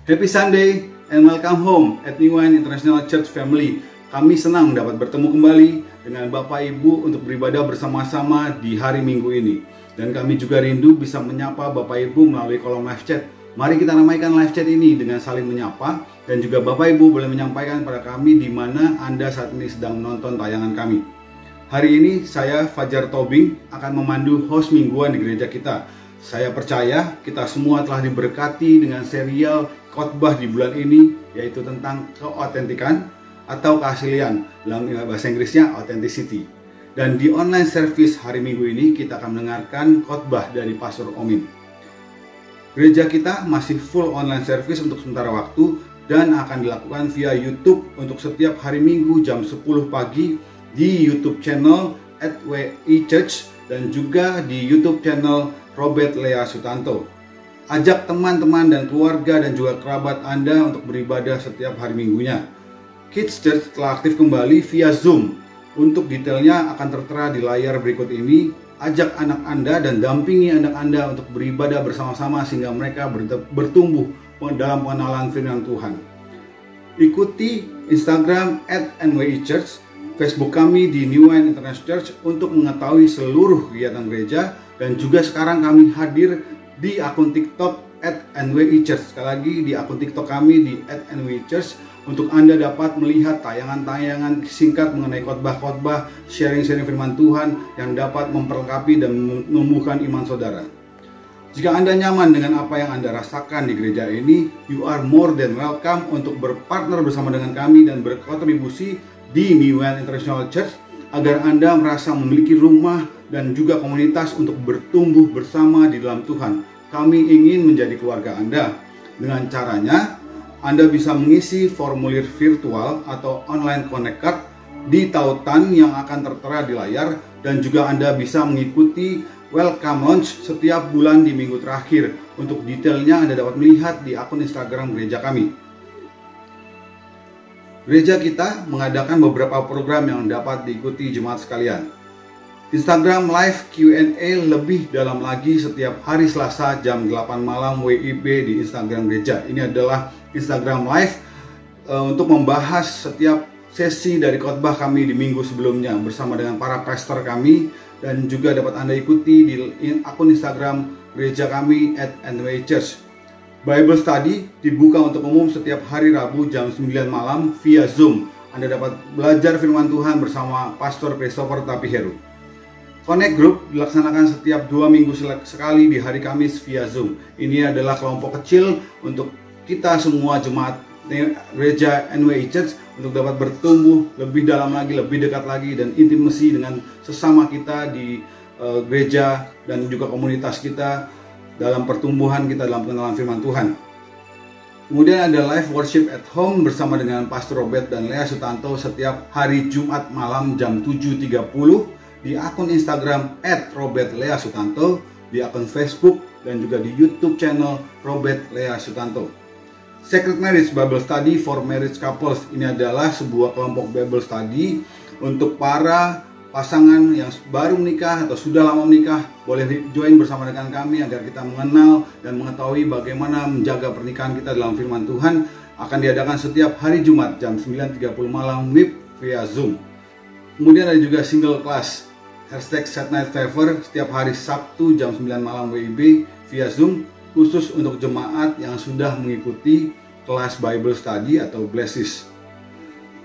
Happy Sunday and welcome home at New Wine International Church Family. Kami senang dapat bertemu kembali dengan Bapak Ibu untuk beribadah bersama-sama di hari Minggu ini. Dan kami juga rindu bisa menyapa Bapak Ibu melalui kolom live chat. Mari kita ramaikan live chat ini dengan saling menyapa. Dan juga Bapak Ibu boleh menyampaikan pada kami di mana Anda saat ini sedang menonton tayangan kami. Hari ini saya, Fajar Tobing, akan memandu host mingguan di gereja kita. Saya percaya kita semua telah diberkati dengan serial khotbah di bulan ini, yaitu tentang keautentikan atau keaslian, dalam bahasa Inggrisnya authenticity. Dan di online service hari Minggu ini kita akan mendengarkan khotbah dari Pastor Omin. Gereja kita masih full online service untuk sementara waktu dan akan dilakukan via YouTube untuk setiap hari Minggu jam 10 pagi di YouTube channel @WI-Church dan juga di YouTube channel Robert Lea Sutanto. Ajak teman-teman dan keluarga dan juga kerabat Anda untuk beribadah setiap hari Minggunya. Kids Church telah aktif kembali via Zoom. Untuk detailnya akan tertera di layar berikut ini. Ajak anak Anda dan dampingi anak Anda untuk beribadah bersama-sama sehingga mereka bertumbuh dalam pengenalan firman Tuhan. Ikuti Instagram @NWI-Church, Facebook kami di New Wine International Church untuk mengetahui seluruh kegiatan gereja, dan juga sekarang kami hadir di akun TikTok @NWI-Church. Sekali lagi di akun TikTok kami di @NWI-Church untuk Anda dapat melihat tayangan-tayangan singkat mengenai khotbah-khotbah, sharing-sharing firman Tuhan yang dapat memperlengkapi dan menumbuhkan iman saudara. Jika Anda nyaman dengan apa yang Anda rasakan di gereja ini, you are more than welcome untuk berpartner bersama dengan kami dan berkontribusi di New Wine International Church agar Anda merasa memiliki rumah dan juga komunitas untuk bertumbuh bersama di dalam Tuhan. Kami ingin menjadi keluarga Anda. Dengan caranya, Anda bisa mengisi formulir virtual atau online connect card di tautan yang akan tertera di layar, dan juga Anda bisa mengikuti welcome launch setiap bulan di minggu terakhir. Untuk detailnya Anda dapat melihat di akun Instagram gereja kami. Gereja kita mengadakan beberapa program yang dapat diikuti jemaat sekalian. Instagram Live Q&A lebih dalam lagi setiap hari Selasa jam 8 malam WIB di Instagram gereja. Ini adalah Instagram Live untuk membahas setiap sesi dari khotbah kami di minggu sebelumnya bersama dengan para pastor kami, dan juga dapat Anda ikuti di akun Instagram gereja kami @NWI-Church. Bible Study dibuka untuk umum setiap hari Rabu jam 9 malam via Zoom. Anda dapat belajar firman Tuhan bersama Pastor Christopher Tapiheru. Connect Group dilaksanakan setiap 2 minggu sekali di hari Kamis via Zoom. Ini adalah kelompok kecil untuk kita semua jemaat gereja NWI Church untuk dapat bertumbuh lebih dalam lagi, lebih dekat lagi, dan intimasi dengan sesama kita di gereja dan juga komunitas kita dalam pertumbuhan kita dalam pengenalan firman Tuhan. Kemudian ada live worship at home bersama dengan Pastor Robert dan Lea Sutanto setiap hari Jumat malam jam 7.30 di akun Instagram @RobertLeaSutanto, di akun Facebook, dan juga di YouTube channel Robert Lea Sutanto. Sacred Marriage Bible Study for Marriage Couples, ini adalah sebuah kelompok Bible Study untuk para pasangan yang baru menikah atau sudah lama menikah. Boleh join bersama dengan kami agar kita mengenal dan mengetahui bagaimana menjaga pernikahan kita dalam firman Tuhan. Akan diadakan setiap hari Jumat jam 9.30 malam via Zoom. Kemudian ada juga single class #SatNightFever setiap hari Sabtu jam 9 malam WIB via Zoom, khusus untuk jemaat yang sudah mengikuti kelas Bible Study atau Blesses.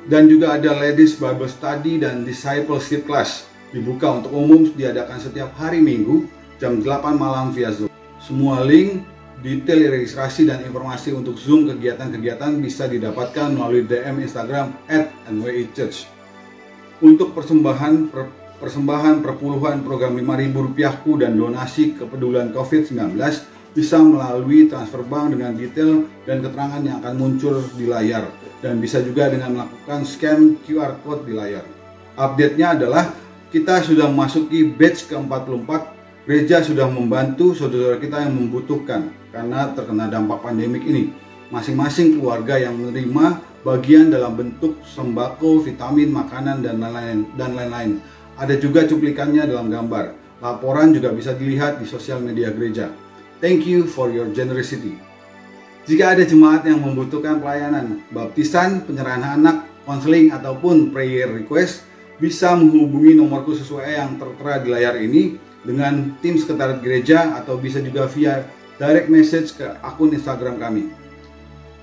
Dan juga ada Ladies Bible Study dan Discipleship Class, dibuka untuk umum, diadakan setiap hari Minggu jam 8 malam via Zoom. Semua link, detail registrasi dan informasi untuk Zoom kegiatan-kegiatan bisa didapatkan melalui DM Instagram @NWI-Church. Untuk persembahan perpuluhan program Rp5.000 dan donasi kepedulian COVID-19 bisa melalui transfer bank dengan detail dan keterangan yang akan muncul di layar, dan bisa juga dengan melakukan scan QR code di layar. Update-nya adalah kita sudah memasuki batch ke-44. Gereja sudah membantu saudara kita yang membutuhkan karena terkena dampak pandemik ini. Masing-masing keluarga yang menerima bagian dalam bentuk sembako, vitamin, makanan, dan lain-lain. Ada juga cuplikannya dalam gambar. Laporan juga bisa dilihat di sosial media gereja. Thank you for your generosity. Jika ada jemaat yang membutuhkan pelayanan baptisan, penyerahan anak, konseling, ataupun prayer request, bisa menghubungi nomorku sesuai yang tertera di layar ini dengan tim sekretariat gereja, atau bisa juga via direct message ke akun Instagram kami.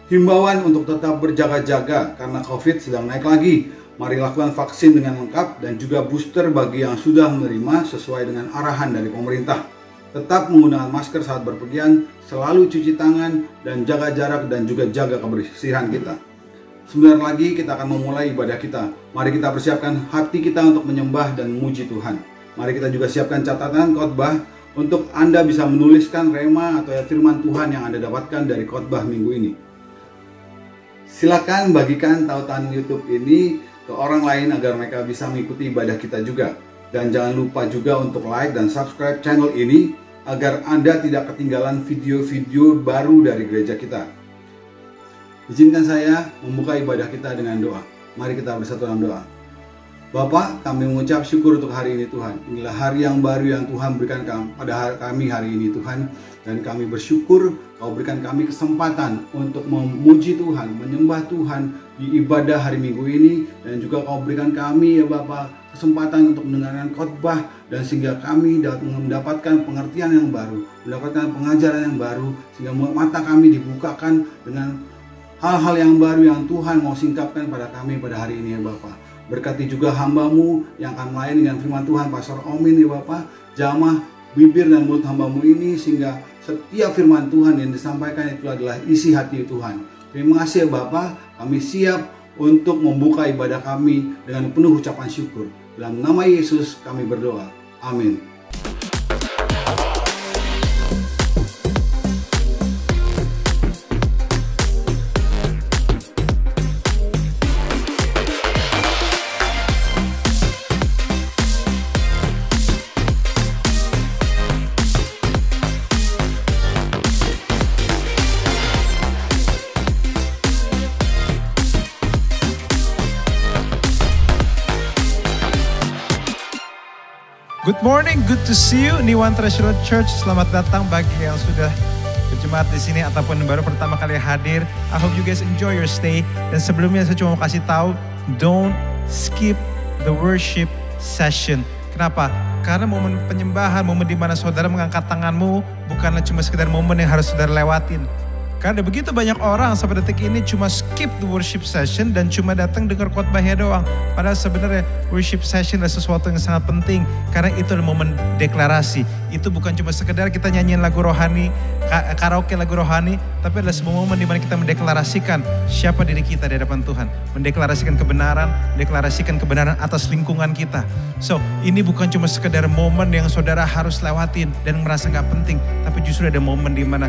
Himbauan untuk tetap berjaga-jaga karena COVID sedang naik lagi. Mari lakukan vaksin dengan lengkap dan juga booster bagi yang sudah menerima sesuai dengan arahan dari pemerintah. Tetap menggunakan masker saat berpergian, selalu cuci tangan, dan jaga jarak dan juga jaga kebersihan kita. Sebentar lagi kita akan memulai ibadah kita. Mari kita persiapkan hati kita untuk menyembah dan memuji Tuhan. Mari kita juga siapkan catatan khotbah untuk Anda bisa menuliskan rema atau firman Tuhan yang Anda dapatkan dari khotbah minggu ini. Silakan bagikan tautan YouTube ini ke orang lain agar mereka bisa mengikuti ibadah kita juga. Dan jangan lupa juga untuk like dan subscribe channel ini agar Anda tidak ketinggalan video-video baru dari gereja kita. Izinkan saya membuka ibadah kita dengan doa. Mari kita bersatu dalam doa. Bapa, kami mengucap syukur untuk hari ini Tuhan. Inilah hari yang baru yang Tuhan berikan pada kami hari ini Tuhan. Dan kami bersyukur Kau berikan kami kesempatan untuk memuji Tuhan, menyembah Tuhan di ibadah hari Minggu ini. Dan juga Kau berikan kami ya Bapa kesempatan untuk mendengarkan khotbah. Dan sehingga kami dapat mendapatkan pengertian yang baru, mendapatkan pengajaran yang baru. Sehingga mata kami dibukakan dengan hal-hal yang baru yang Tuhan mau singkapkan pada kami pada hari ini ya Bapa. Berkati juga hamba-Mu yang akan melayani dengan firman Tuhan, Pastor Omin ya Bapa. Jamah bibir dan mulut hamba-Mu ini sehingga setiap firman Tuhan yang disampaikan itu adalah isi hati Tuhan. Terima kasih ya Bapa, kami siap untuk membuka ibadah kami dengan penuh ucapan syukur. Dalam nama Yesus kami berdoa. Amin. Good morning, good to see you New One Treasure Church. Selamat datang bagi yang sudah berjemaat di sini ataupun baru pertama kali hadir. I hope you guys enjoy your stay. Dan sebelumnya saya cuma mau kasih tahu, don't skip the worship session. Kenapa? Karena momen penyembahan, momen di mana saudara mengangkat tanganmu bukanlah cuma sekedar momen yang harus saudara lewatin. Karena begitu banyak orang sampai detik ini cuma skip the worship session dan cuma datang dengar khotbahnya doang. Padahal sebenarnya worship session adalah sesuatu yang sangat penting. Karena itu adalah momen deklarasi. Itu bukan cuma sekedar kita nyanyiin lagu rohani, karaoke lagu rohani. Tapi adalah sebuah momen di mana kita mendeklarasikan siapa diri kita di hadapan Tuhan. Mendeklarasikan kebenaran atas lingkungan kita. So ini bukan cuma sekedar momen yang saudara harus lewatin dan merasa gak penting. Tapi justru ada momen di mana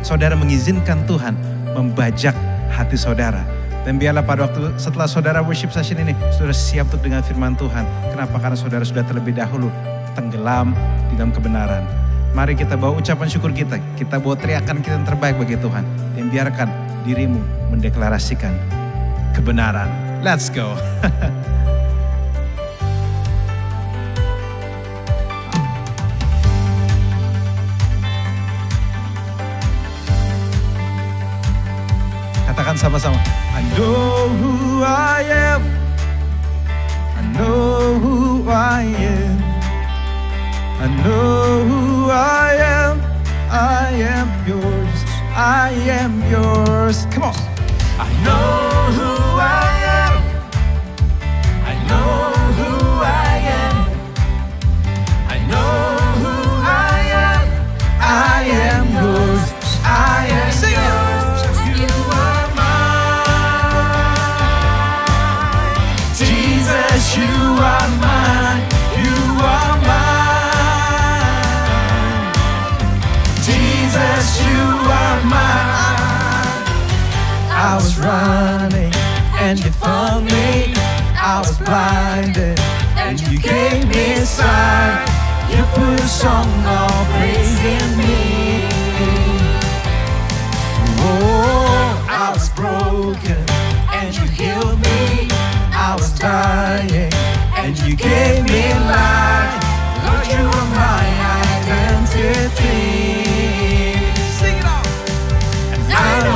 saudara mengizinkan Tuhan membajak hati saudara. Dan biarlah pada waktu setelah saudara worship session ini, saudara siap untuk dengar firman Tuhan. Kenapa? Karena saudara sudah terlebih dahulu tenggelam di dalam kebenaran. Mari kita bawa ucapan syukur kita bawa teriakan kita yang terbaik bagi Tuhan. Dan biarkan dirimu mendeklarasikan kebenaran. Let's go. Katakan sama-sama. I know who I am. I know who I am. I know who I am. I am yours. I am yours. Come on. I know who I am. I know who I am. I know who I am. I am yours. I am yours. You are mine, you are mine. Jesus, you are mine. I was running and you found me. I was blinded and you gave me sight. You put a song of praise in me. Oh, I was broken and you healed me. I was dying and you gave me life. Lord, you are my identity. Sing it out. And I know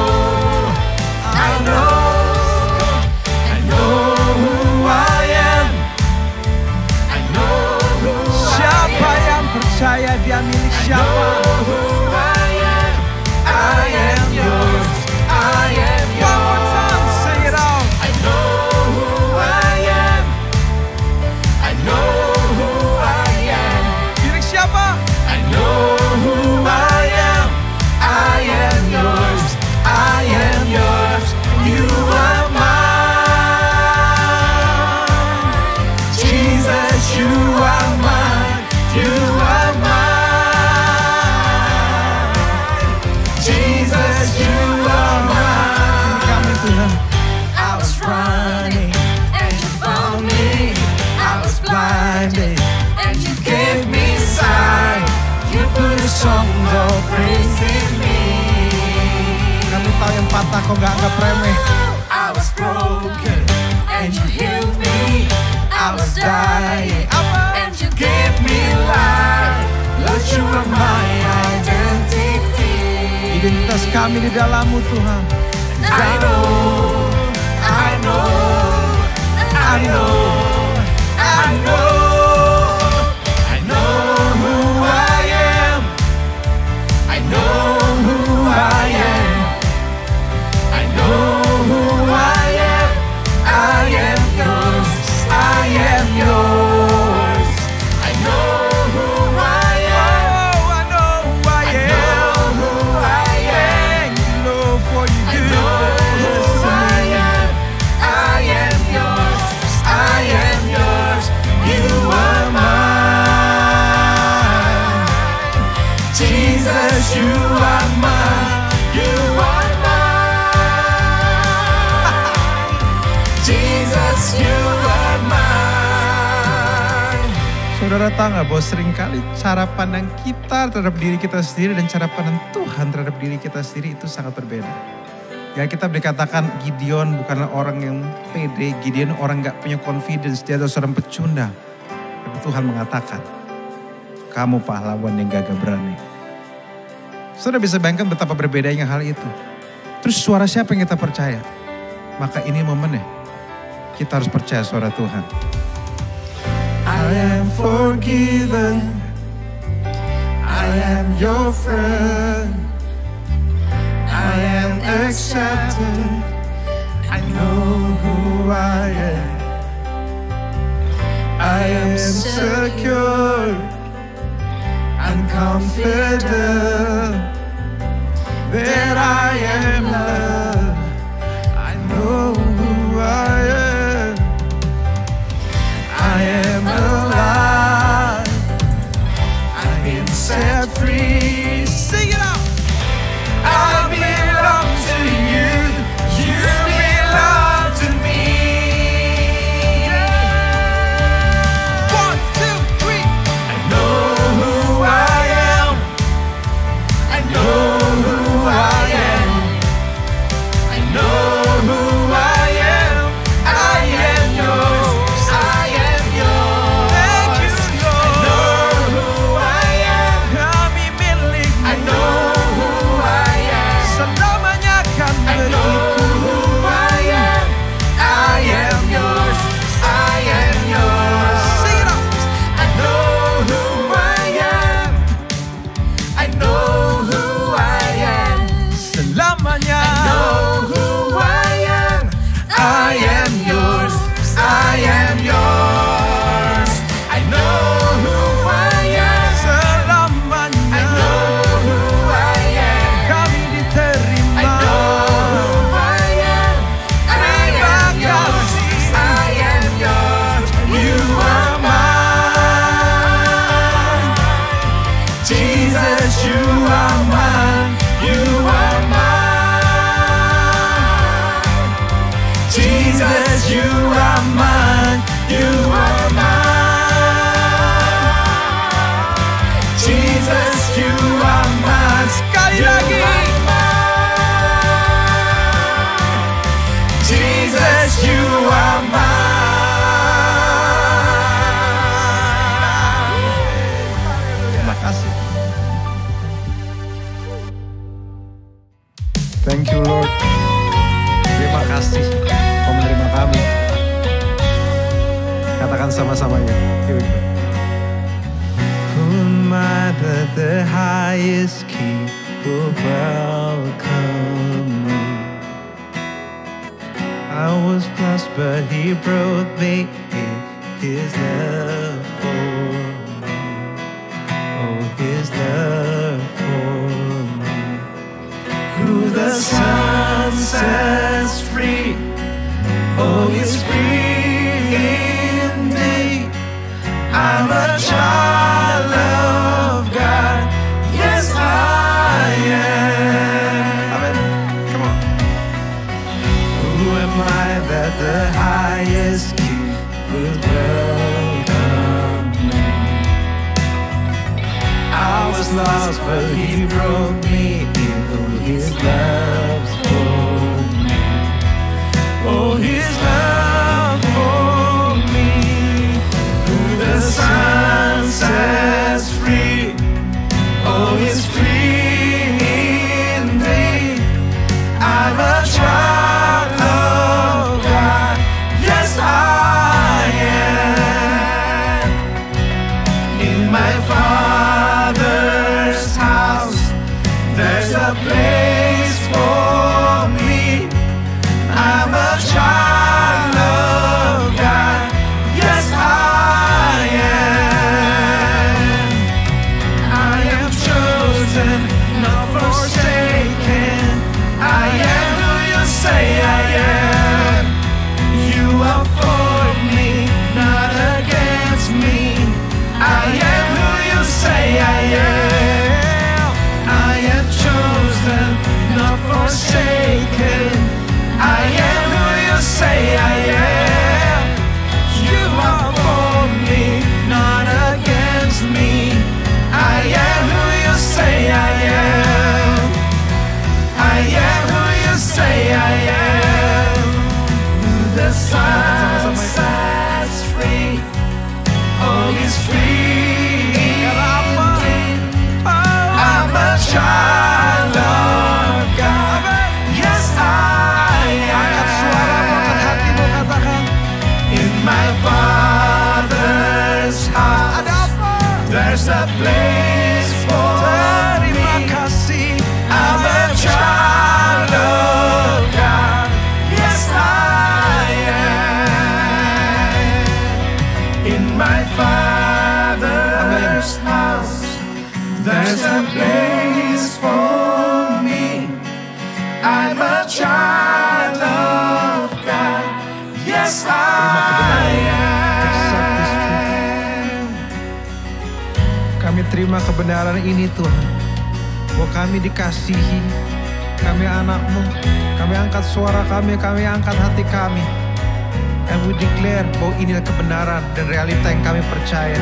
songs of praise in me. Kami tahu yang patah kau gak anggap remeh. I was broken and you healed me. I was dying and you gave me life. Lord, you are my identity. Identitas kami di dalam-Mu Tuhan. I know, I know, I know, I know, I know who I am. I know who I am. I know who I am. I am yours. I am yours. I know who I am. Oh, I know who I I am. know who I am. Thank you, Lord, for your I know goodness who to I me. am. I am yours. I am yours. You are mine. Jesus, you are mine. You are mine. Jesus, you are mine. Saudara tahu nggak bahwa seringkali cara pandang kita terhadap diri kita sendiri dan cara pandang Tuhan terhadap diri kita sendiri itu sangat berbeda. Ya kita dikatakan Gideon bukanlah orang yang pede, Gideon orang gak punya confidence, dia adalah seorang pecundang. Tapi Tuhan mengatakan, kamu pahlawan yang gagah berani. Saudara bisa bayangkan betapa berbedanya hal itu. Terus suara siapa yang kita percaya? Maka ini momennya, kita harus percaya suara Tuhan. I am forgiven. I am your friend. I am accepted. I know who I am. I am secure and confident that I am loved. I know who I am. I am alive. I've been set free. Sing it out. I belong to you. You belong to me. 1, 2, 3. I know who I am. I know who I am. I know who I am. I am yours. I am yours. Thank you, Lord. I know who I am. Kami milik-Mu. I know who I am. Selamanya akan I know who I am. I am yours. I am yours. Sing it out. I know who I am. I know who I am. Selamanya. I know who I am. I am yours. I am yours. I know who I am. Selamanya. I know who I am. Kami diterima. I know who I am. I am yours. I am yours. You are mine. Jesus, you are mine. You are mine. Jesus, you are mine. You are mine. Jesus, you are mine. Sekali You lagi. are mine. Jesus, you are mine. Terima kasih. Thank you Lord. Terima kasih kau menerima kami. Katakan sama-sama ya. Here we go. Who am I that the highest king will welcome me? I was lost but he brought me in his love for me. Oh, his love for me. Who the Son sets free, oh, is free indeed. I'm a child of God, yes I am. Amen. Come on. Who am I that the highest King would welcome lost, but He brought me into His love for me. Oh, His love for me. Who the Son sets free, oh, is free indeed. I'm a child of God. Yes, I am. In my Father's house, there's a place for me. I'm a child of God. Yes, I am. I am chosen, not forsaken. I am who you say I am. You are for me, not against me. I am who you say I am. I am chosen, not forsaken. I am who you say I am. You are for me, not against me. I am who you say I am. I am who you say I am. Who the Son sets free, oh, He's free indeed. I'm a child of God. Yes, I am. In my Father's house, there's a place for me. I'm a child of God. Yes, I am. In my Father's house, there's a place for me. I'm a child of God. Yes, I am. Kami terima kebenaran ini Tuhan, bahwa kami dikasihi, kami anak-Mu, kami angkat suara kami angkat hati kami. And we declare bahwa inilah kebenaran dan realita yang kami percaya.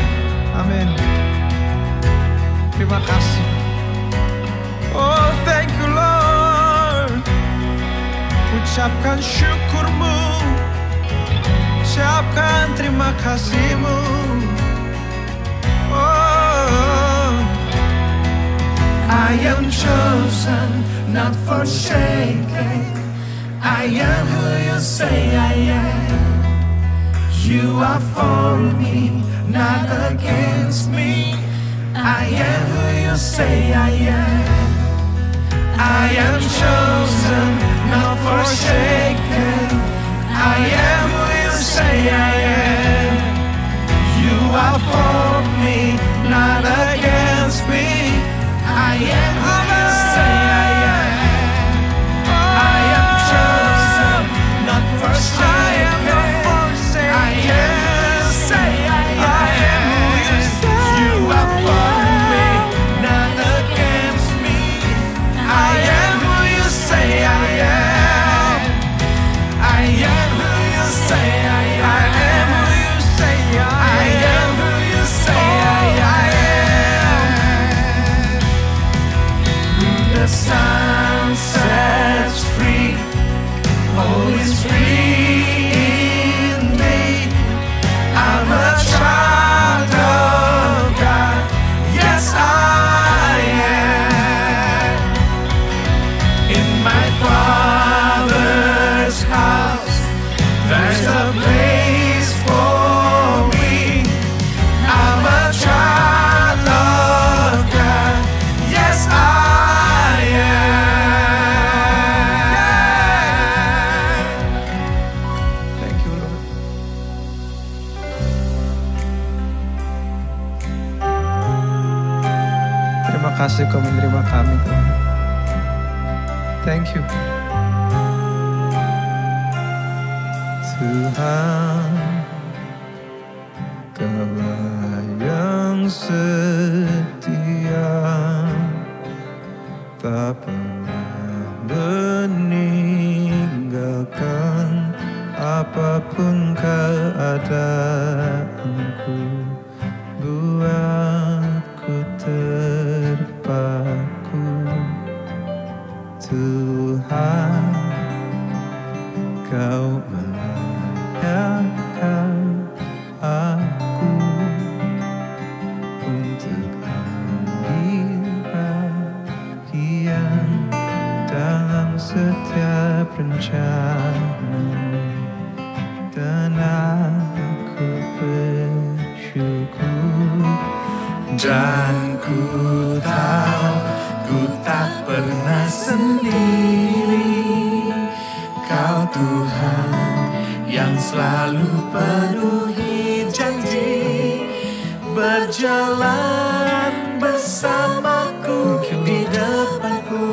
Amin. Terima kasih. Oh, thank you Lord. Ucapkan syukur-Mu, ucapkan terima kasih-Mu. Oh, I am chosen, not forsaken. I am who you say I am. You are for me, not against me. I am who you say I am. I am chosen, not forsaken. I am who you say I am. You are for me, not against me. I am who you say I am. I am chosen, not forsaken. I am who you say I am. You are for me, not against me. I am who you say I am. I am who you say I am. I am who you say I am. Who the Son sets free, oh, is free indeed. I'm a child of God. Yes, I am. In my Father's house, there's a place for me. I'm a child of God. Yes, I am. thank you Lord. Terima kasih Kau menerima kami Tuhan. Thank you. Tuhan, Kaulah yang setia, tak pernah meninggalkan apapun keadaanku, buatku tergerak Dan ku tahu ku tak pernah sendiri. Kau Tuhan yang selalu penuhi janji, berjalan bersamaku di depanku.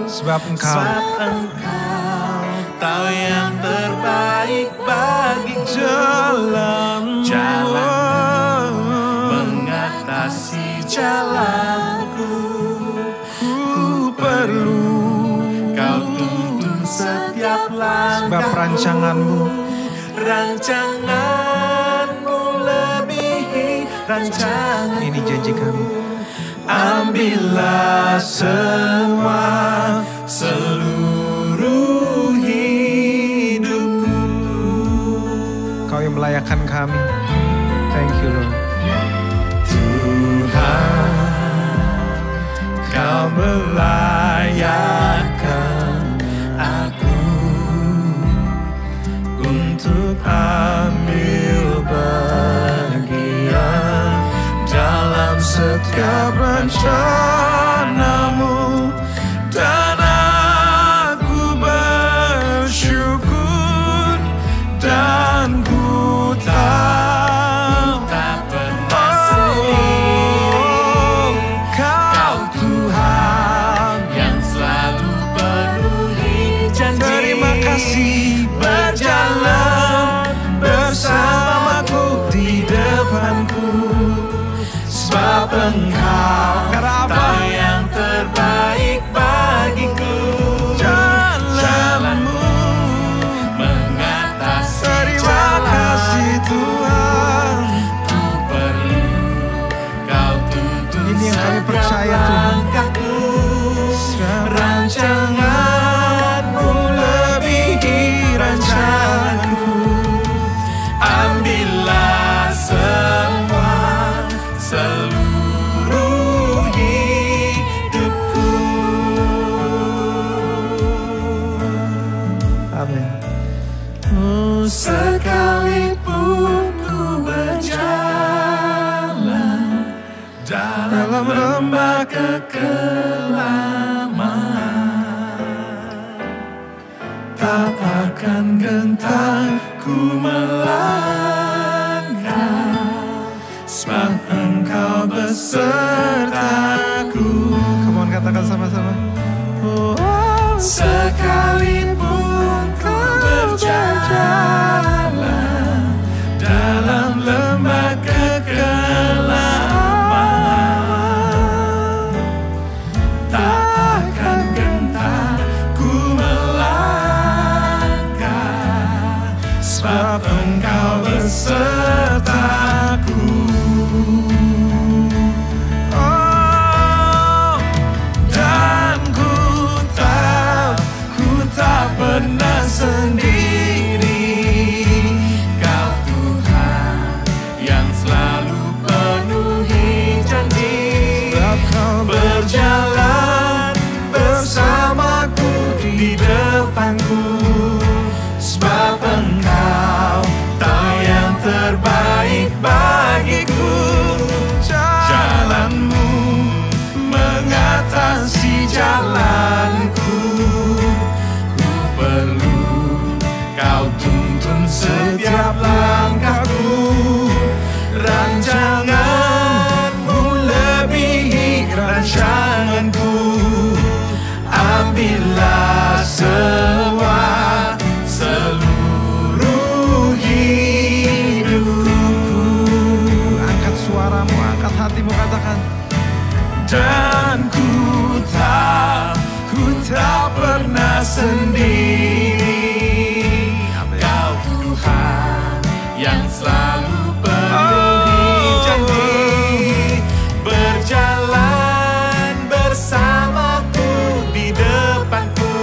Sebab Engkau tahu yang terbaik bagi jalan mengatasi jalanku. Ku perlu Kau tuntun setiap langkahku. sebab rancanganmu lebihi rancanganku. ini janji kami. Ambillah semua seluruh hidupku. Kau yang melayakan kami. Thank you Lord. Tuhan, Kau melayakan aku untuk ambil bagian dalam setiap rencanamu, dan aku bersyukur dan ku tahu tak pernah sendiri. Kau Tuhan yang selalu penuhi janji. Terima kasih berjalan bersamaku di depanku. Sebab Engkau tahu yang terbaik bagiku. Jalanmu mengatasi Terima kasih Tuhan. Ku perlu Kau tuntun Ini yang kami setiap percaya, Tuhan. langkahku. Rancanganmu lebihi rancanganku. Ambillah semua seluruh hidupku. Amin. Sekalipun ku berjalan dalam lembah kekelaman, tak akan gentar ku melangkah, sebab Engkau besertaku. Come on, katakan sama-sama. Sekalipun ku berjalan dalam lembah kekelaman, tak akan gentar ku melangkah, sebab Engkau besertaku. Dan ku tahu ku tak pernah sendiri. Kau Tuhan yang selalu penuhi janji, berjalan bersamaku di depanku. Sebab Engkau tahu yang terbaik bagiku. Jalanmu mengatasi jalanku. Ku perlu Kau tuntun setiap langkahku. Rancanganmu lebihi rancanganku. Ambillah semua seluruh hidupku. Angkat suaramu, angkat hatimu, katakan. Dan ku tak pernah sendiri. Kau Tuhan yang selalu penuhi janji, berjalan bersamaku di depanku.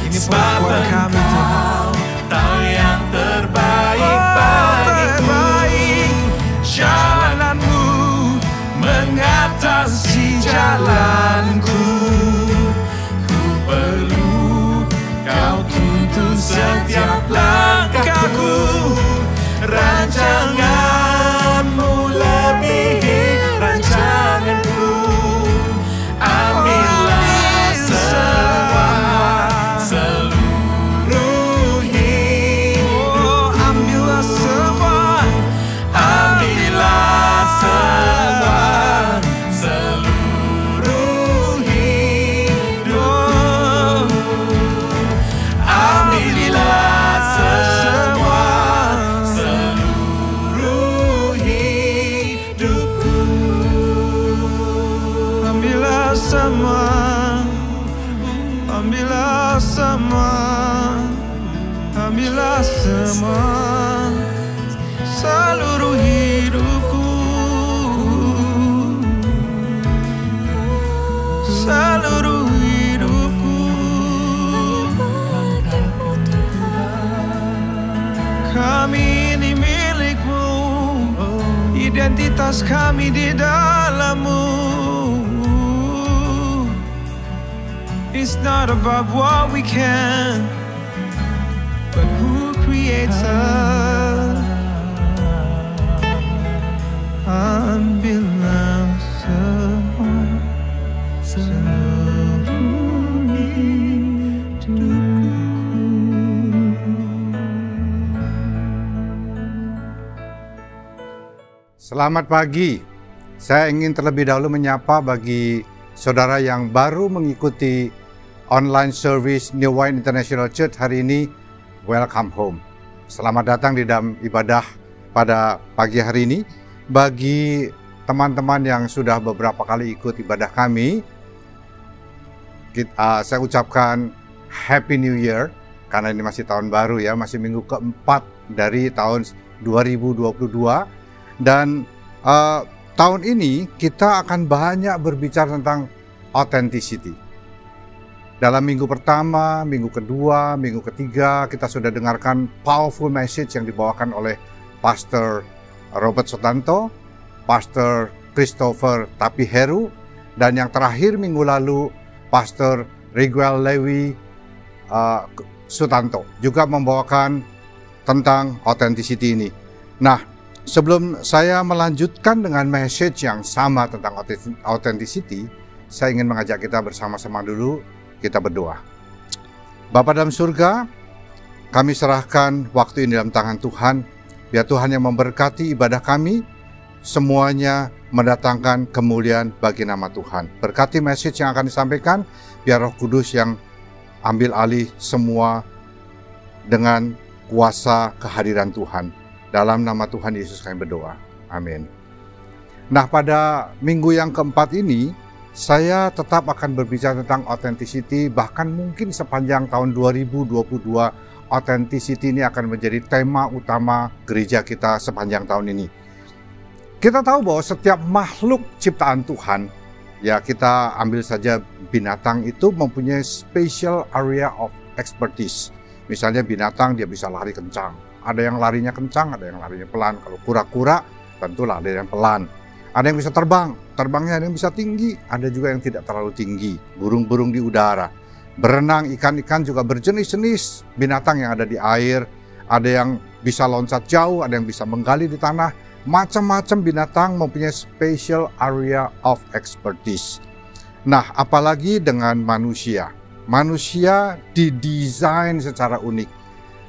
Ini Sebab pengakuan kami, Tuhan. Engkau tahu yang terbaik bagiku. Jalanmu mengatasi jalanku. Ku perlu Kau tuntun setiap langkahku. Rancanganmu lebihi rancanganku. bersama seluruh hidupku, seluruh hidupku. Kami ini milik-Mu, identitas kami di dalam-Mu. It's not about what we can, but who creates us. Ambillah semua seluruh hidupku. Selamat pagi. Saya ingin terlebih dahulu menyapa bagi saudara yang baru mengikuti online service New Wine International Church hari ini. Welcome home. Selamat datang di dalam ibadah pada pagi hari ini. Bagi teman-teman yang sudah beberapa kali ikut ibadah kami, saya ucapkan Happy New Year, karena ini masih tahun baru ya, masih minggu keempat dari tahun 2022. Dan tahun ini kita akan banyak berbicara tentang authenticity. Dalam minggu pertama, minggu kedua, minggu ketiga, kita sudah dengarkan powerful message yang dibawakan oleh Pastor Robert Sutanto, Pastor Christopher Tapiheru, dan yang terakhir minggu lalu, Pastor Riguel Lewi Sutanto juga membawakan tentang authenticity ini. Nah, sebelum saya melanjutkan dengan message yang sama tentang authenticity, saya ingin mengajak kita bersama-sama dulu, kita berdoa. Bapa dalam surga, kami serahkan waktu ini dalam tangan Tuhan. Biar Tuhan yang memberkati ibadah kami, semuanya mendatangkan kemuliaan bagi nama Tuhan. Berkati message yang akan disampaikan, biar Roh Kudus yang ambil alih semua dengan kuasa kehadiran Tuhan. Dalam nama Tuhan Yesus kami berdoa. Amin. Nah, pada minggu yang keempat ini, saya tetap akan berbicara tentang authenticity, bahkan mungkin sepanjang tahun 2022, authenticity ini akan menjadi tema utama gereja kita sepanjang tahun ini. Kita tahu bahwa setiap makhluk ciptaan Tuhan, ya kita ambil saja binatang itu mempunyai special area of expertise. Misalnya binatang dia bisa lari kencang, ada yang larinya kencang, ada yang larinya pelan. Kalau kura-kura tentu lari yang pelan. Ada yang bisa terbang, terbangnya ada yang bisa tinggi, ada juga yang tidak terlalu tinggi. Burung-burung di udara, berenang, ikan-ikan juga berjenis-jenis binatang yang ada di air. Ada yang bisa loncat jauh, ada yang bisa menggali di tanah. Macam-macam binatang mempunyai special area of expertise. Nah, apalagi dengan manusia. Manusia didesain secara unik,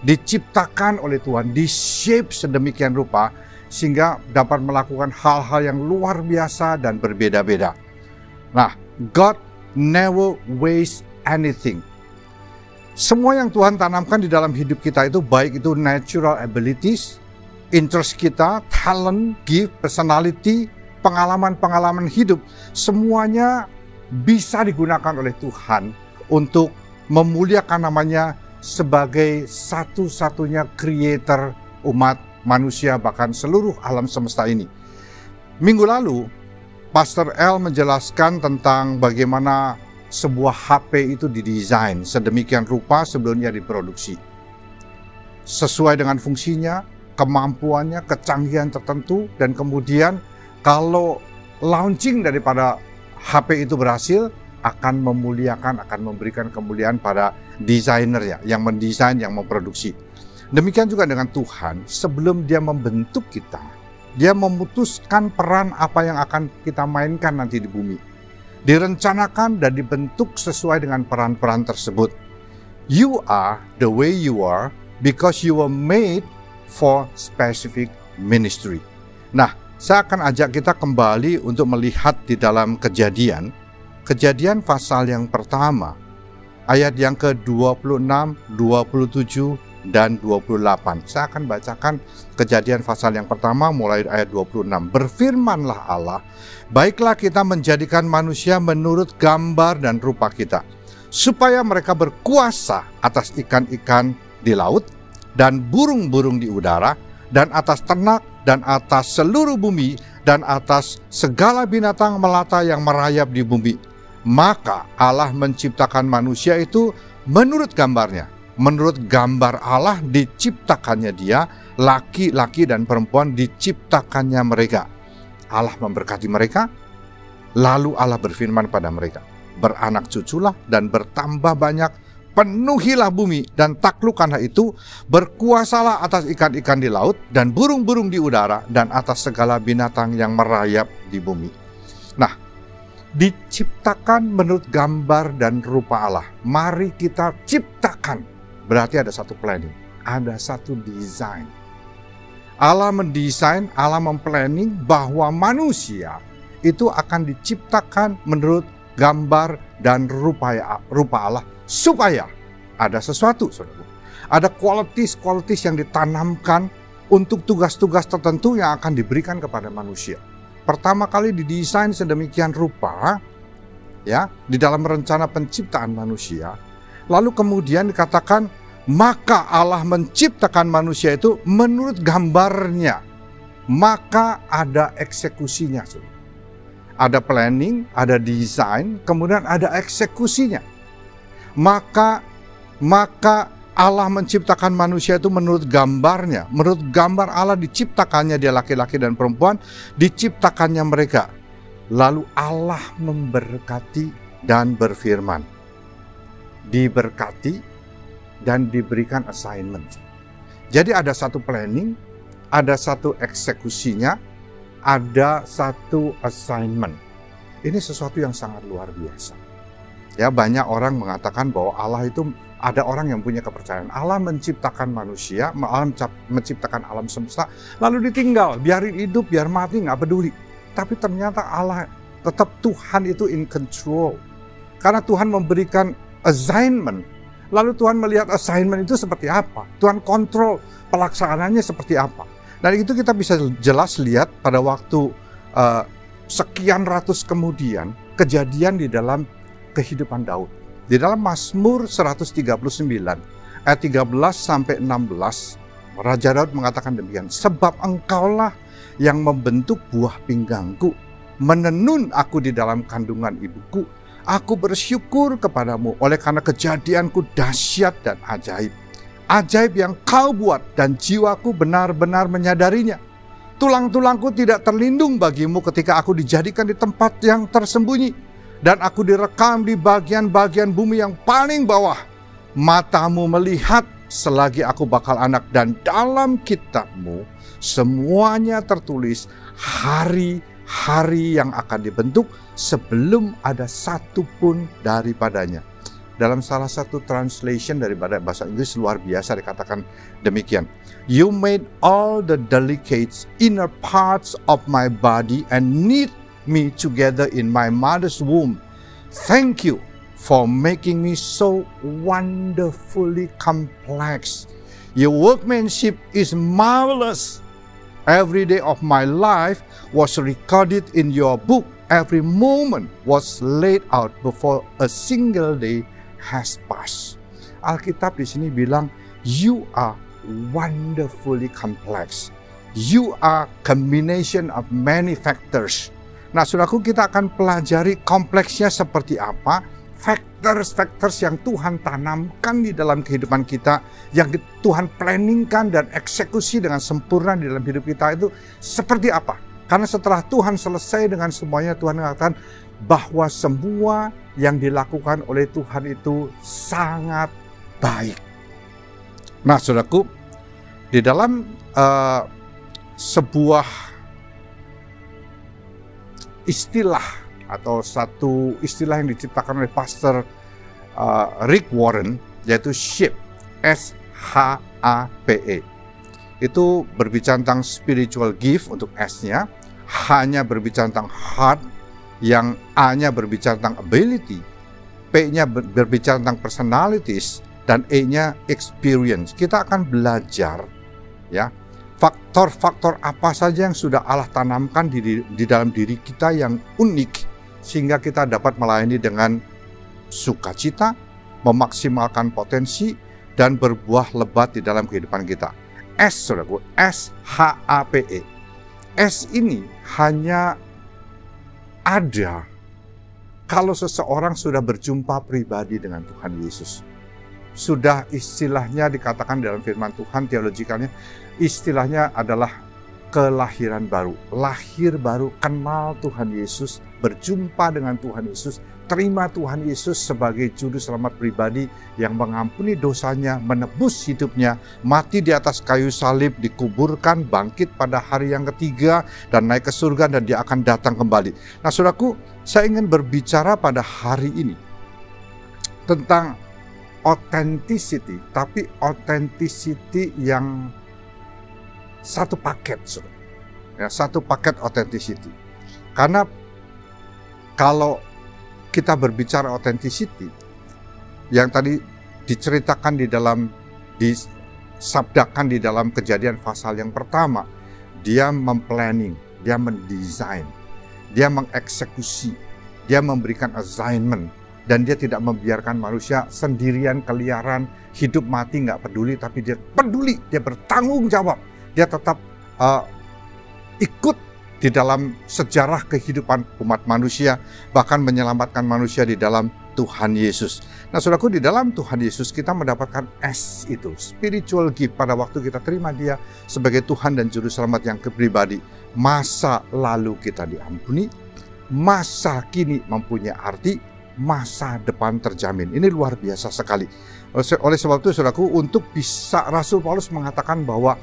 diciptakan oleh Tuhan, di-shape sedemikian rupa, sehingga dapat melakukan hal-hal yang luar biasa dan berbeda-beda. Nah, God never waste anything. Semua yang Tuhan tanamkan di dalam hidup kita itu, baik itu natural abilities, interest kita, talent, gift, personality, pengalaman-pengalaman hidup, semuanya bisa digunakan oleh Tuhan untuk memuliakan namanya sebagai satu-satunya creator umat manusia, bahkan seluruh alam semesta ini. Minggu lalu, Pastor L menjelaskan tentang bagaimana sebuah HP itu didesain sedemikian rupa sebelumnya diproduksi. Sesuai dengan fungsinya, kemampuannya, kecanggihan tertentu, dan kemudian kalau launching daripada HP itu berhasil, akan memuliakan, akan memberikan kemuliaan pada desainernya yang mendesain, yang memproduksi. Demikian juga dengan Tuhan, sebelum dia membentuk kita, dia memutuskan peran apa yang akan kita mainkan nanti di bumi. Direncanakan dan dibentuk sesuai dengan peran-peran tersebut. You are the way you are because you were made for specific ministry. Nah, saya akan ajak kita kembali untuk melihat di dalam Kejadian pasal yang pertama, ayat yang ke-26, 27, dan 28. Saya akan bacakan Kejadian pasal yang pertama mulai ayat 26. Berfirmanlah Allah, baiklah kita menjadikan manusia menurut gambar dan rupa kita, supaya mereka berkuasa atas ikan-ikan di laut, dan burung-burung di udara, dan atas ternak, dan atas seluruh bumi, dan atas segala binatang melata yang merayap di bumi. Maka Allah menciptakan manusia itu menurut gambarnya. Menurut gambar Allah diciptakannya dia, laki-laki dan perempuan diciptakannya mereka. Allah memberkati mereka, lalu Allah berfirman pada mereka, beranak cuculah dan bertambah banyak, penuhilah bumi dan taklukkanlah itu, berkuasalah atas ikan-ikan di laut dan burung-burung di udara dan atas segala binatang yang merayap di bumi. Nah, diciptakan menurut gambar dan rupa Allah. Mari kita ciptakan. Berarti ada satu planning, ada satu desain. Allah mendesain, Allah memplanning bahwa manusia itu akan diciptakan menurut gambar dan rupa Allah, supaya ada sesuatu, saudara. Ada qualities yang ditanamkan untuk tugas-tugas tertentu yang akan diberikan kepada manusia. Pertama kali didesain sedemikian rupa, ya, di dalam rencana penciptaan manusia. Lalu kemudian dikatakan, maka Allah menciptakan manusia itu menurut gambarnya. Maka ada eksekusinya, saudara. Ada planning, ada desain, kemudian ada eksekusinya. Maka Allah menciptakan manusia itu menurut gambarnya. Menurut gambar Allah diciptakannya dia laki-laki dan perempuan, diciptakannya mereka. Lalu Allah memberkati dan berfirman. Diberkati dan diberikan assignment. Jadi ada satu planning, ada satu eksekusinya, ada satu assignment. Ini sesuatu yang sangat luar biasa. Ya, banyak orang mengatakan bahwa Allah itu, ada orang yang punya kepercayaan Allah menciptakan manusia, menciptakan alam semesta, lalu ditinggal, biarin hidup, biar mati, nggak peduli. Tapi ternyata Allah tetap, Tuhan itu in control. Karena Tuhan memberikan assignment, lalu Tuhan melihat assignment itu seperti apa, Tuhan kontrol pelaksanaannya seperti apa. Dan itu kita bisa jelas lihat pada waktu sekian ratus kemudian, kejadian di dalam kehidupan Daud. Di dalam Mazmur 139 ayat 13 sampai 16, Raja Daud mengatakan demikian, sebab engkaulah yang membentuk buah pinggangku, menenun aku di dalam kandungan ibuku. Aku bersyukur kepadamu oleh karena kejadianku dahsyat dan ajaib. Ajaib yang kau buat dan jiwaku benar-benar menyadarinya. Tulang-tulangku tidak terlindung bagimu ketika aku dijadikan di tempat yang tersembunyi. Dan aku direkam di bagian-bagian bumi yang paling bawah. Matamu melihat selagi aku bakal anak, dan dalam kitabmu semuanya tertulis hari-hari yang akan dibentuk sebelum ada satu pun daripadanya. Dalam salah satu translation daripada bahasa Inggris luar biasa dikatakan demikian. You made all the delicate inner parts of my body and knit me together in my mother's womb. Thank you for making me so wonderfully complex. Your workmanship is marvelous. Every day of my life was recorded in your book. Every moment was laid out before a single day has passed. Alkitab di sini bilang, you are wonderfully complex. You are combination of many factors. Nah, saudaraku, kita akan pelajari kompleksnya seperti apa, factors yang Tuhan tanamkan di dalam kehidupan kita, yang Tuhan planningkan dan eksekusi dengan sempurna di dalam hidup kita itu seperti apa. Karena setelah Tuhan selesai dengan semuanya, Tuhan mengatakan bahwa semua yang dilakukan oleh Tuhan itu sangat baik. Nah, saudaraku, di dalam sebuah istilah atau satu istilah yang diciptakan oleh Pastor Rick Warren, yaitu SHAPE, S-H-A-P-E. Itu berbicara tentang spiritual gift untuk S-nya, H-nya berbicara tentang heart, yang A-nya berbicara tentang ability, P-nya berbicara tentang personalities, dan E-nya experience. Kita akan belajar ya faktor-faktor apa saja yang sudah Allah tanamkan di dalam diri kita yang unik, sehingga kita dapat melayani dengan sukacita, memaksimalkan potensi, dan berbuah lebat di dalam kehidupan kita. S, saudaraku, SHAPE. S ini hanya ada kalau seseorang sudah berjumpa pribadi dengan Tuhan Yesus. Sudah istilahnya dikatakan dalam firman Tuhan, teologikalnya, istilahnya adalah kelahiran baru. Lahir baru, kenal Tuhan Yesus, berjumpa dengan Tuhan Yesus, terima Tuhan Yesus sebagai juru selamat pribadi yang mengampuni dosanya, menebus hidupnya, mati di atas kayu salib, dikuburkan, bangkit pada hari yang ketiga, dan naik ke surga, dan dia akan datang kembali. Nah, saudaraku, saya ingin berbicara pada hari ini tentang authenticity, tapi authenticity yang satu paket, saudara. Ya, satu paket authenticity. Karena kalau kita berbicara authenticity, yang tadi diceritakan disabdakan di dalam Kejadian pasal yang pertama, dia memplanning, dia mendesain, dia mengeksekusi, dia memberikan assignment, dan dia tidak membiarkan manusia sendirian keliaran, hidup mati nggak peduli, tapi dia peduli, dia bertanggung jawab, dia tetap ikut di dalam sejarah kehidupan umat manusia, bahkan menyelamatkan manusia di dalam Tuhan Yesus. Nah, saudaraku, di dalam Tuhan Yesus kita mendapatkan S itu, spiritual gift, pada waktu kita terima dia sebagai Tuhan dan Juru Selamat yang pribadi. Masa lalu kita diampuni, masa kini mempunyai arti, masa depan terjamin. Ini luar biasa sekali. Oleh sebab itu, saudaraku, untuk bisa Rasul Paulus mengatakan bahwa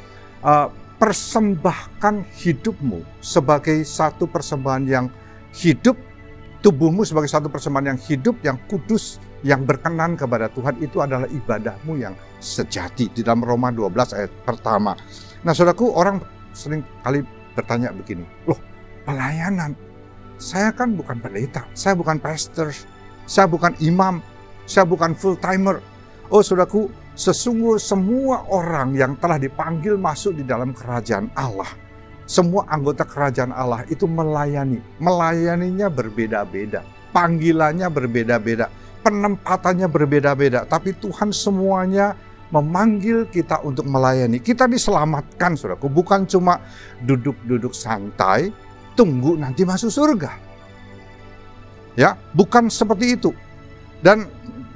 persembahkan hidupmu sebagai satu persembahan yang hidup, tubuhmu sebagai satu persembahan yang hidup, yang kudus, yang berkenan kepada Tuhan, itu adalah ibadahmu yang sejati, di dalam Roma 12 ayat pertama. Nah, saudaraku, orang sering kali bertanya begini, loh, pelayanan, saya kan bukan pendeta, saya bukan pastor, saya bukan imam, saya bukan full timer. Oh, saudaraku, sesungguh semua orang yang telah dipanggil masuk di dalam kerajaan Allah, semua anggota kerajaan Allah itu melayani. Melayaninya berbeda-beda, panggilannya berbeda-beda, penempatannya berbeda-beda. Tapi Tuhan semuanya memanggil kita untuk melayani. Kita diselamatkan, saudaraku, bukan cuma duduk-duduk santai, tunggu nanti masuk surga. Ya, bukan seperti itu. Dan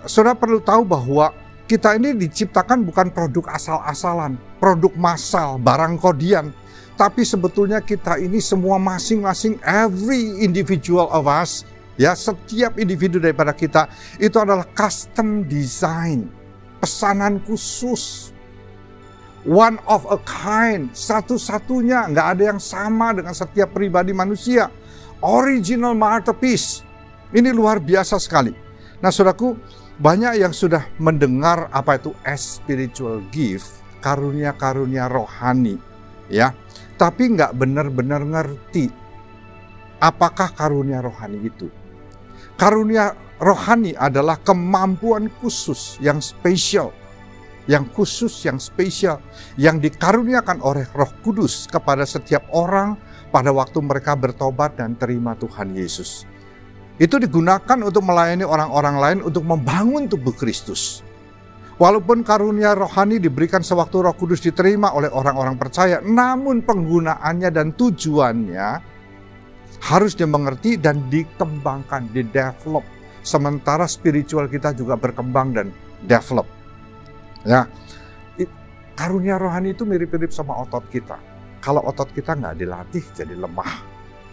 saudara perlu tahu bahwa kita ini diciptakan bukan produk asal-asalan, produk massal, barang kodian. Tapi sebetulnya kita ini semua masing-masing, every individual of us, ya, setiap individu daripada kita, itu adalah custom design, pesanan khusus, one of a kind, satu-satunya, nggak ada yang sama dengan setiap pribadi manusia. Original masterpiece, ini luar biasa sekali. Nah, saudaraku, banyak yang sudah mendengar apa itu spiritual gift, karunia-karunia rohani, ya, tapi nggak benar-benar ngerti apakah karunia rohani itu. Karunia rohani adalah kemampuan khusus yang spesial, yang khusus, yang spesial, yang dikaruniakan oleh Roh Kudus kepada setiap orang pada waktu mereka bertobat dan terima Tuhan Yesus. Itu digunakan untuk melayani orang-orang lain, untuk membangun tubuh Kristus. Walaupun karunia rohani diberikan sewaktu Roh Kudus diterima oleh orang-orang percaya, namun penggunaannya dan tujuannya harus dimengerti dan dikembangkan, di-develop. Sementara spiritual kita juga berkembang dan develop. Ya, karunia rohani itu mirip-mirip sama otot kita. Kalau otot kita nggak dilatih, jadi lemah.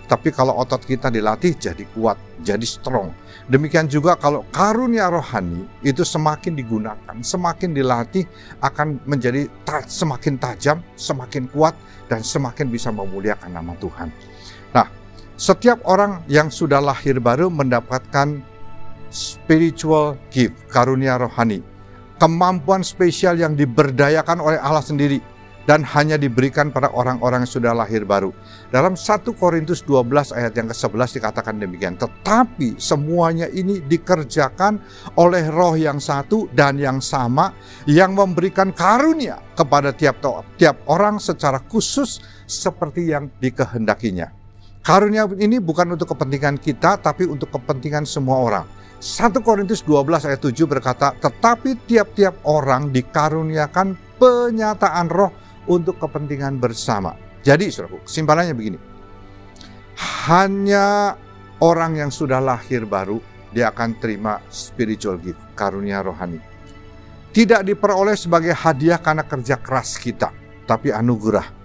Tapi kalau otot kita dilatih, jadi kuat, jadi strong. Demikian juga kalau karunia rohani itu semakin digunakan, semakin dilatih, akan menjadi semakin tajam, semakin kuat, dan semakin bisa memuliakan nama Tuhan. Nah, setiap orang yang sudah lahir baru mendapatkan spiritual gift, karunia rohani. Kemampuan spesial yang diberdayakan oleh Allah sendiri, dan hanya diberikan pada orang-orang yang sudah lahir baru. Dalam 1 Korintus 12 ayat yang ke-11 dikatakan demikian. Tetapi semuanya ini dikerjakan oleh Roh yang satu dan yang sama, yang memberikan karunia kepada tiap orang secara khusus seperti yang dikehendakinya. Karunia ini bukan untuk kepentingan kita, tapi untuk kepentingan semua orang. 1 Korintus 12 ayat 7 berkata, tetapi tiap-tiap orang dikaruniakan penyataan roh untuk kepentingan bersama. Jadi saudaraku, kesimpulannya begini. Hanya orang yang sudah lahir baru, dia akan terima spiritual gift, karunia rohani. Tidak diperoleh sebagai hadiah karena kerja keras kita, tapi anugerah.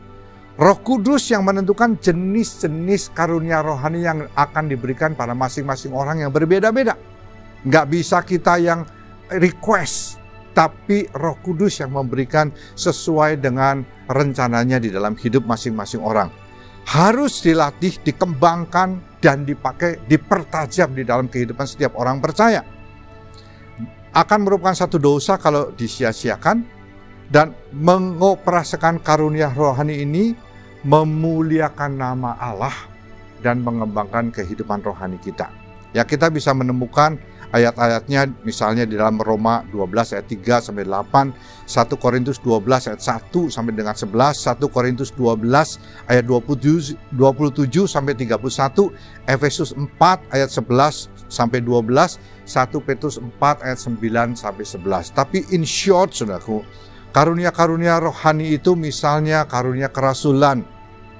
Roh Kudus yang menentukan jenis-jenis karunia rohani yang akan diberikan pada masing-masing orang yang berbeda-beda. Nggak bisa kita yang request, tapi Roh Kudus yang memberikan sesuai dengan rencananya di dalam hidup masing-masing orang. Harus dilatih, dikembangkan, dan dipakai, dipertajam di dalam kehidupan setiap orang percaya. Akan merupakan satu dosa kalau disia-siakan, dan mengoperasikan karunia rohani ini memuliakan nama Allah dan mengembangkan kehidupan rohani kita. Ya, kita bisa menemukan ayat-ayatnya misalnya di dalam Roma 12 ayat 3 sampai 8, 1 Korintus 12 ayat 1 sampai dengan 11, 1 Korintus 12 ayat 27 sampai 31, Efesus 4 ayat 11 sampai 12, 1 Petrus 4 ayat 9 sampai 11. Tapi in short, saudaraku, karunia-karunia rohani itu misalnya karunia kerasulan,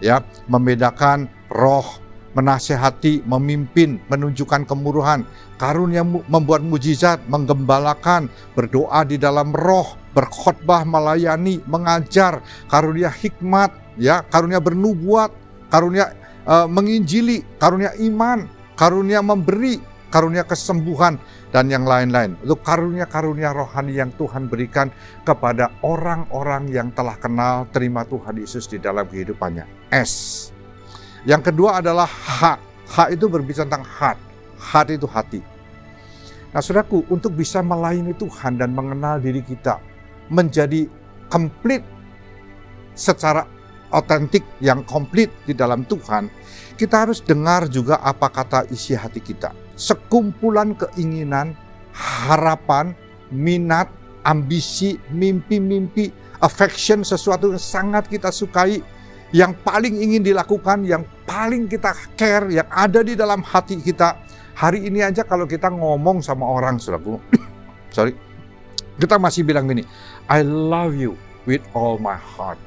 ya, membedakan roh, menasehati, memimpin, menunjukkan kemurahan, karunia membuat mujizat, menggembalakan, berdoa di dalam roh, berkhotbah, melayani, mengajar, karunia hikmat, ya, karunia bernubuat, karunia menginjili, karunia iman, karunia memberi, karunia kesembuhan, dan yang lain-lain. Itu karunia-karunia rohani yang Tuhan berikan kepada orang-orang yang telah kenal terima Tuhan Yesus di dalam kehidupannya. S. Yang kedua adalah H. H itu berbicara tentang heart. Heart itu hati. Nah, saudaraku, untuk bisa melayani Tuhan dan mengenal diri kita menjadi komplit secara otentik, yang komplit di dalam Tuhan, kita harus dengar juga apa kata isi hati kita. Sekumpulan keinginan, harapan, minat, ambisi, mimpi-mimpi, affection, sesuatu yang sangat kita sukai, yang paling ingin dilakukan, yang paling kita care, yang ada di dalam hati kita. Hari ini aja kalau kita ngomong sama orang, saudaraku, kita masih bilang gini, I love you with all my heart.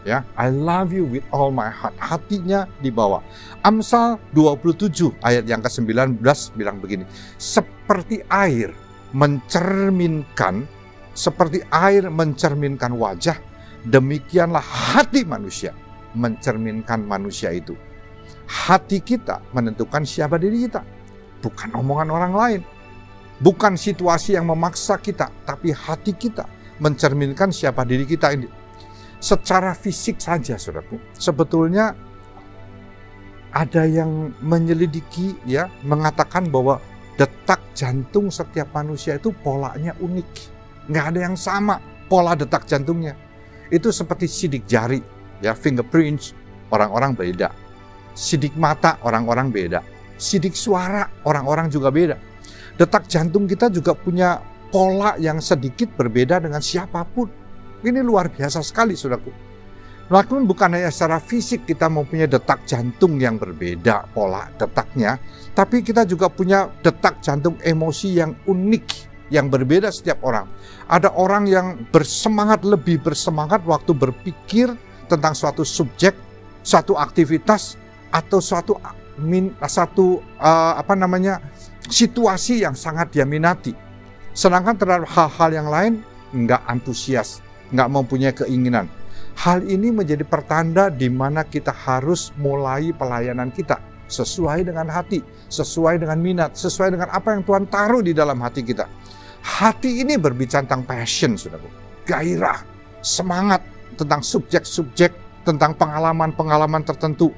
Ya, I love you with all my heart. Hatinya dibawa. Amsal 27 ayat yang ke-19 bilang begini, seperti air mencerminkan wajah, demikianlah hati manusia mencerminkan manusia itu. Hati kita menentukan siapa diri kita, bukan omongan orang lain, bukan situasi yang memaksa kita, tapi hati kita mencerminkan siapa diri kita ini. Secara fisik saja, saudaraku, sebetulnya ada yang menyelidiki, ya, mengatakan bahwa detak jantung setiap manusia itu polanya unik. Nggak ada yang sama pola detak jantungnya. Itu seperti sidik jari, ya, fingerprints, orang-orang beda. Sidik mata, orang-orang beda. Sidik suara, orang-orang juga beda. Detak jantung kita juga punya pola yang sedikit berbeda dengan siapapun. Ini luar biasa sekali, saudaraku. Walaupun bukan hanya secara fisik kita mempunyai detak jantung yang berbeda pola detaknya, tapi kita juga punya detak jantung emosi yang unik, yang berbeda setiap orang. Ada orang yang lebih bersemangat waktu berpikir tentang suatu subjek, suatu aktivitas, atau situasi yang sangat dia minati. Sedangkan terhadap hal-hal yang lain nggak antusias, nggak mempunyai keinginan. Hal ini menjadi pertanda di mana kita harus mulai pelayanan kita sesuai dengan hati, sesuai dengan minat, sesuai dengan apa yang Tuhan taruh di dalam hati kita. Hati ini berbicara tentang passion, saudara, gairah, semangat tentang subjek-subjek, tentang pengalaman-pengalaman tertentu.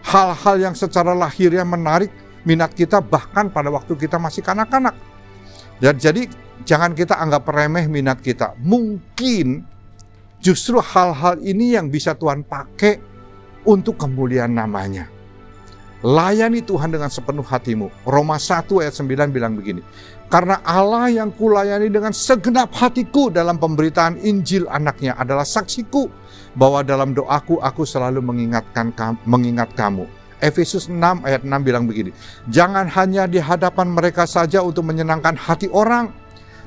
Hal-hal yang secara lahiriah menarik minat kita bahkan pada waktu kita masih kanak-kanak. Jadi jangan kita anggap remeh minat kita. Mungkin justru hal-hal ini yang bisa Tuhan pakai untuk kemuliaan namanya. Layani Tuhan dengan sepenuh hatimu. Roma 1 ayat 9 bilang begini, karena Allah yang kulayani dengan segenap hatiku dalam pemberitaan Injil anaknya adalah saksiku bahwa dalam doaku aku selalu mengingat kamu. Efesus 6 ayat 6 bilang begini, jangan hanya di hadapan mereka saja untuk menyenangkan hati orang,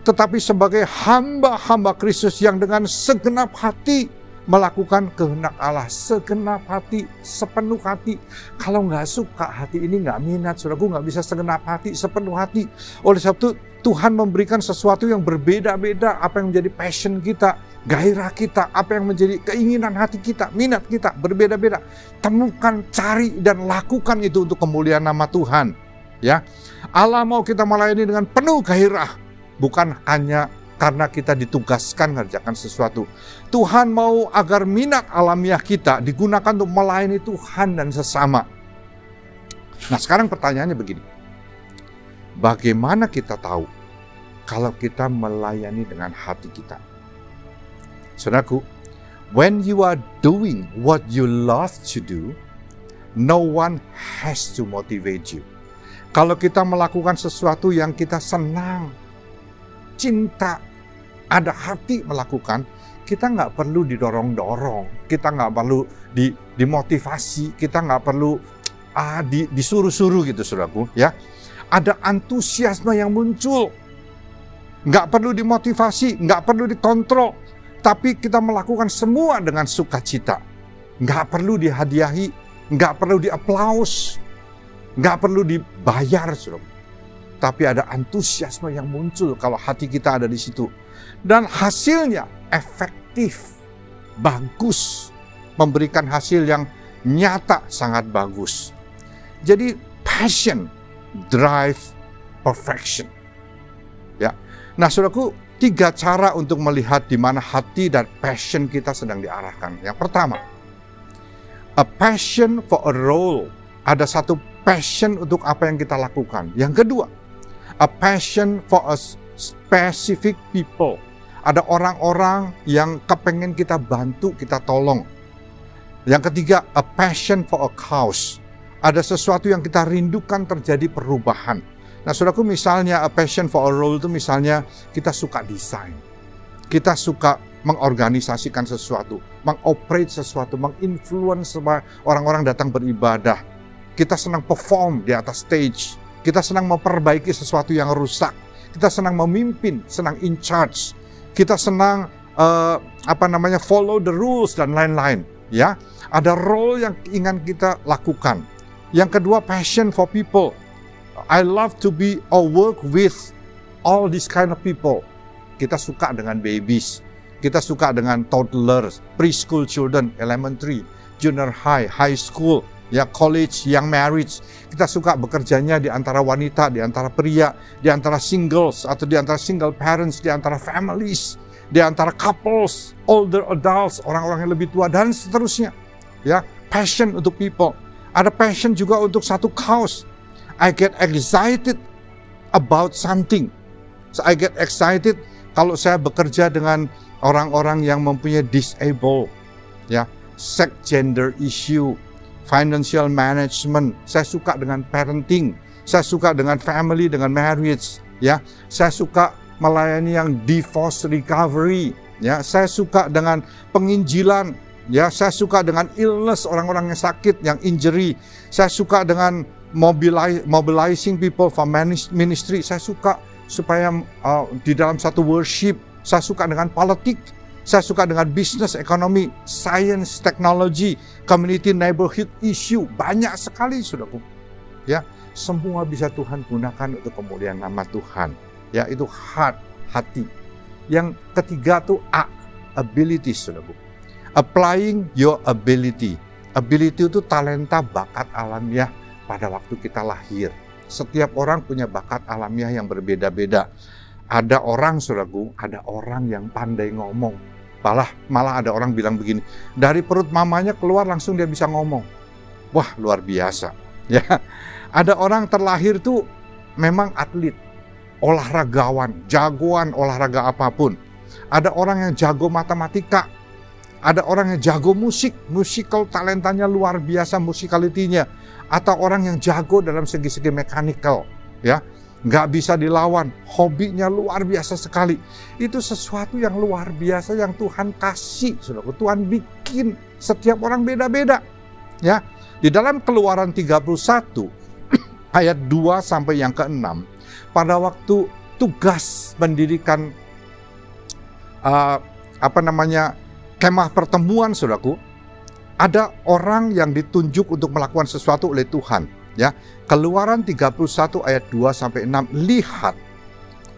tetapi sebagai hamba-hamba Kristus yang dengan segenap hati melakukan kehendak Allah, segenap hati, sepenuh hati. Kalau nggak suka, hati ini nggak minat, saudaraku, nggak bisa segenap hati, sepenuh hati. Oleh sebab itu, Tuhan memberikan sesuatu yang berbeda-beda, apa yang menjadi passion kita, gairah kita, apa yang menjadi keinginan hati kita, minat kita, berbeda-beda. Temukan, cari, dan lakukan itu untuk kemuliaan nama Tuhan. Ya, Allah mau kita melayani dengan penuh gairah, bukan hanya karena kita ditugaskan mengerjakan sesuatu. Tuhan mau agar minat alamiah kita digunakan untuk melayani Tuhan dan sesama. Nah, sekarang pertanyaannya begini. Bagaimana kita tahu kalau kita melayani dengan hati kita? Saudaraku, when you are doing what you love to do, no one has to motivate you. Kalau kita melakukan sesuatu yang kita senang, cinta, ada hati melakukan, kita nggak perlu didorong-dorong, kita nggak perlu dimotivasi, kita nggak perlu disuruh-suruh gitu, saudaraku, ya. Ada antusiasme yang muncul, nggak perlu dimotivasi, nggak perlu dikontrol, tapi kita melakukan semua dengan sukacita, nggak perlu dihadiahi, nggak perlu diaplaus, nggak perlu dibayar, saudaraku. Tapi ada antusiasme yang muncul kalau hati kita ada di situ. Dan hasilnya efektif, bagus, memberikan hasil yang nyata, sangat bagus. Jadi passion, drive, perfection. Ya. Nah, saudaraku, 3 cara untuk melihat di mana hati dan passion kita sedang diarahkan. Yang pertama, a passion for a role. Ada satu passion untuk apa yang kita lakukan. Yang kedua, a passion for a specific people. Ada orang-orang yang kepengen kita bantu, kita tolong. Yang ketiga, a passion for a cause. Ada sesuatu yang kita rindukan terjadi perubahan. Nah, saudaraku, misalnya a passion for a role itu misalnya kita suka desain. Kita suka mengorganisasikan sesuatu, mengoperate sesuatu, menginfluence orang-orang datang beribadah. Kita senang perform di atas stage. Kita senang memperbaiki sesuatu yang rusak. Kita senang memimpin, senang in charge. Kita senang follow the rules dan lain-lain. Ya, ada role yang ingin kita lakukan. Yang kedua, passion for people. I love to be or work with all these kind of people. Kita suka dengan babies. Kita suka dengan toddlers, preschool children, elementary, junior high, high school, ya, college, young marriage. Kita suka bekerjanya di antara wanita, di antara pria, di antara singles atau di antara single parents, di antara families, di antara couples, older adults, orang-orang yang lebih tua, dan seterusnya. Ya, passion untuk people. Ada passion juga untuk satu cause. I get excited about something. So I get excited kalau saya bekerja dengan orang-orang yang mempunyai disable, ya, sex gender issue, financial management. Saya suka dengan parenting. Saya suka dengan family, dengan marriage. Ya, saya suka melayani yang divorce recovery. Ya, saya suka dengan penginjilan. Ya, saya suka dengan illness, orang-orang yang sakit, yang injury. Saya suka dengan mobilizing people for ministry. Saya suka supaya di dalam satu worship. Saya suka dengan politik. Saya suka dengan business, ekonomi, science, technology, community, neighborhood issue. Banyak sekali, saudaraku. Ya, semua bisa Tuhan gunakan untuk kemuliaan nama Tuhan. Ya, itu heart, hati. Yang ketiga tuh ability, saudaraku. Applying your ability. Ability itu talenta, bakat alamiah pada waktu kita lahir. Setiap orang punya bakat alamiah yang berbeda-beda. Ada orang, saudaraku, ada orang yang pandai ngomong. Malah ada orang bilang begini, dari perut mamanya keluar langsung dia bisa ngomong. Wah, luar biasa. Ya, ada orang terlahir tuh memang atlet, olahragawan, jagoan olahraga apapun. Ada orang yang jago matematika. Ada orang yang jago musik, musical talentanya luar biasa, musicality-nya. Atau orang yang jago dalam segi-segi mechanical, ya, nggak bisa dilawan, hobinya luar biasa sekali. Itu sesuatu yang luar biasa yang Tuhan kasih, saudara. Tuhan bikin, setiap orang beda-beda, ya. Di dalam Keluaran 31 ayat 2 sampai yang ke-6, pada waktu tugas mendirikan kemah pertemuan, saudaraku, ada orang yang ditunjuk untuk melakukan sesuatu oleh Tuhan. Ya, Keluaran 31 ayat 2 sampai 6, lihat,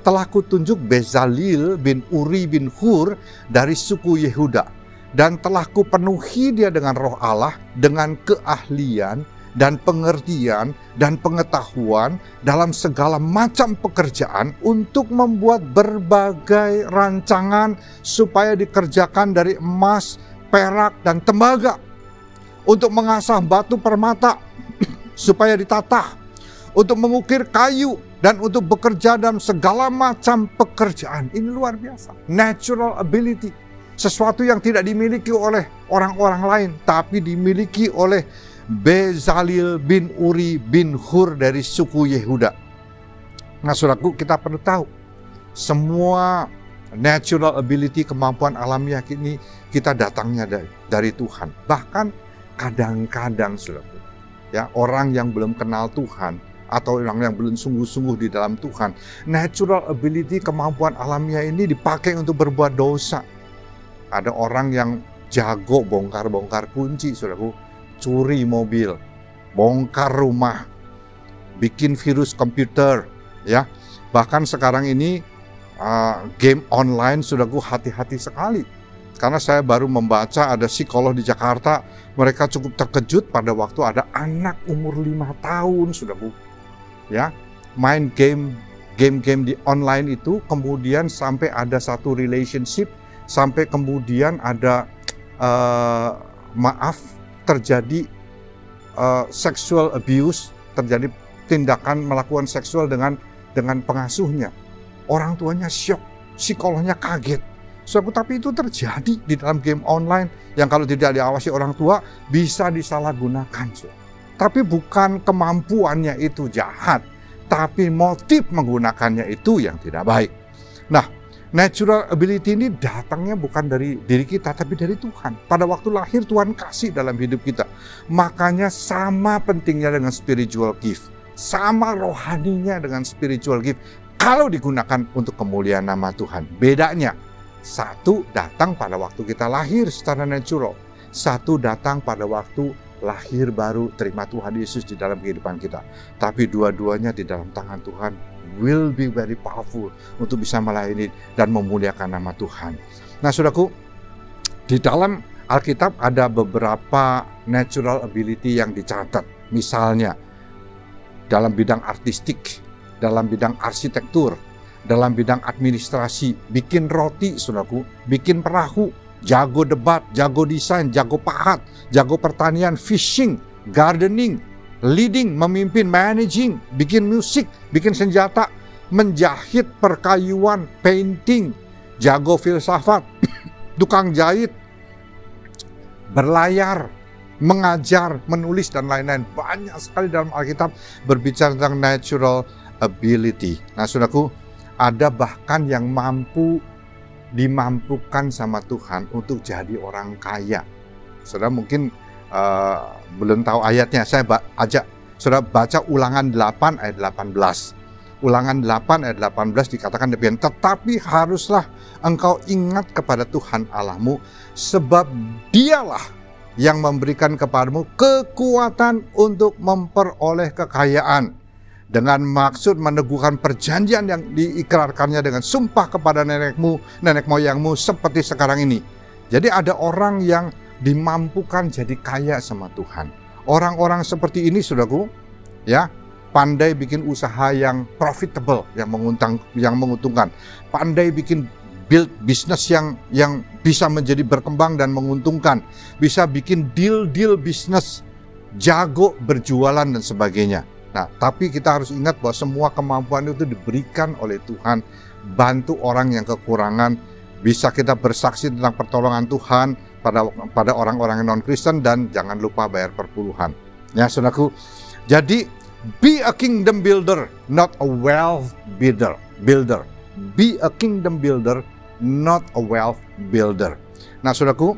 telah kutunjuk Bezalel bin Uri bin Hur dari suku Yehuda, dan telah kupenuhi dia dengan roh Allah, dengan keahlian dan pengertian dan pengetahuan dalam segala macam pekerjaan, untuk membuat berbagai rancangan supaya dikerjakan dari emas, perak, dan tembaga, untuk mengasah batu permata supaya ditatah, untuk mengukir kayu, dan untuk bekerja dalam segala macam pekerjaan. Ini luar biasa. Natural ability. Sesuatu yang tidak dimiliki oleh orang-orang lain, tapi dimiliki oleh Bezalel bin Uri bin Hur dari suku Yehuda. Nah, saudaraku, kita perlu tahu, semua natural ability, kemampuan alamiah ini kita datangnya dari Tuhan. Bahkan kadang-kadang, saudaraku, ya, orang yang belum kenal Tuhan, atau orang yang belum sungguh-sungguh di dalam Tuhan, natural ability, kemampuan alamiah ini dipakai untuk berbuat dosa. Ada orang yang jago bongkar-bongkar kunci, saudaraku, curi mobil, bongkar rumah, bikin virus komputer, ya. Bahkan sekarang ini game online, saudaraku, hati-hati sekali. Karena saya baru membaca ada psikolog di Jakarta, mereka cukup terkejut pada waktu ada anak umur 5 tahun, saudaraku, ya, main game di online itu, kemudian sampai ada satu relationship, sampai kemudian ada terjadi sexual abuse, terjadi tindakan melakukan seksual dengan pengasuhnya. Orang tuanya syok, psikolognya kaget. Tapi itu terjadi di dalam game online yang kalau tidak diawasi orang tua bisa disalahgunakan. Tapi bukan kemampuannya itu jahat, tapi motif menggunakannya itu yang tidak baik. Nah, natural ability ini datangnya bukan dari diri kita, tapi dari Tuhan. Pada waktu lahir Tuhan kasih dalam hidup kita. Makanya sama pentingnya dengan spiritual gift. Sama rohaninya dengan spiritual gift. Kalau digunakan untuk kemuliaan nama Tuhan. Bedanya, satu datang pada waktu kita lahir secara natural. Satu datang pada waktu lahir baru, terima Tuhan Yesus di dalam kehidupan kita. Tapi dua-duanya di dalam tangan Tuhan will be very powerful untuk bisa melayani dan memuliakan nama Tuhan. Nah, saudaraku, di dalam Alkitab ada beberapa natural ability yang dicatat. Misalnya dalam bidang artistik, dalam bidang arsitektur, dalam bidang administrasi, bikin roti, saudaraku, bikin perahu, jago debat, jago desain, jago pahat, jago pertanian, fishing, gardening, leading, memimpin, managing, bikin musik, bikin senjata, menjahit, perkayuan, painting, jago filsafat, tukang jahit, berlayar, mengajar, menulis, dan lain-lain. Banyak sekali dalam Alkitab berbicara tentang natural ability. Nah, saudaraku, ada bahkan yang dimampukan sama Tuhan untuk jadi orang kaya. Saudara mungkin belum tahu ayatnya, saya ajak saudara baca Ulangan 8 ayat 18. Ulangan 8 ayat 18 dikatakan demikian, tetapi haruslah engkau ingat kepada Tuhan Allahmu, sebab dialah yang memberikan kepadamu kekuatan untuk memperoleh kekayaan, dengan maksud meneguhkan perjanjian yang diikrarkannya dengan sumpah kepada nenek moyangmu seperti sekarang ini. Jadi ada orang yang dimampukan jadi kaya sama Tuhan. Orang-orang seperti ini, saudaraku, ya, pandai bikin usaha yang profitable, yang menguntungkan, pandai bikin build bisnis yang bisa menjadi berkembang dan menguntungkan, bisa bikin deal bisnis, jago berjualan dan sebagainya. Nah, tapi kita harus ingat bahwa semua kemampuan itu diberikan oleh Tuhan. Bantu orang yang kekurangan. Bisa kita bersaksi tentang pertolongan Tuhan pada orang-orang yang non-Kristen, dan jangan lupa bayar perpuluhan. Ya, saudaraku. Jadi, be a kingdom builder, not a wealth builder. Be a kingdom builder, not a wealth builder. Nah, saudaraku,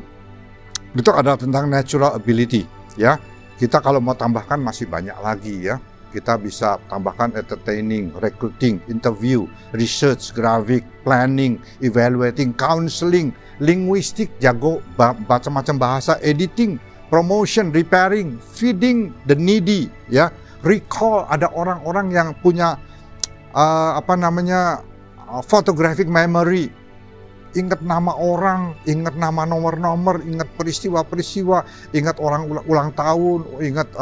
itu adalah tentang natural ability. Ya, Kita kalau mau tambahkan masih banyak lagi ya. Kita bisa tambahkan entertaining, recruiting, interview, research, graphic, planning, evaluating, counseling, linguistik, jago macam-macam bahasa, editing, promotion, repairing, feeding the needy, ya. Recall, ada orang-orang yang punya photographic memory. Ingat nama orang, ingat nama nomor-nomor, ingat peristiwa-peristiwa, ingat orang ulang tahun, ingat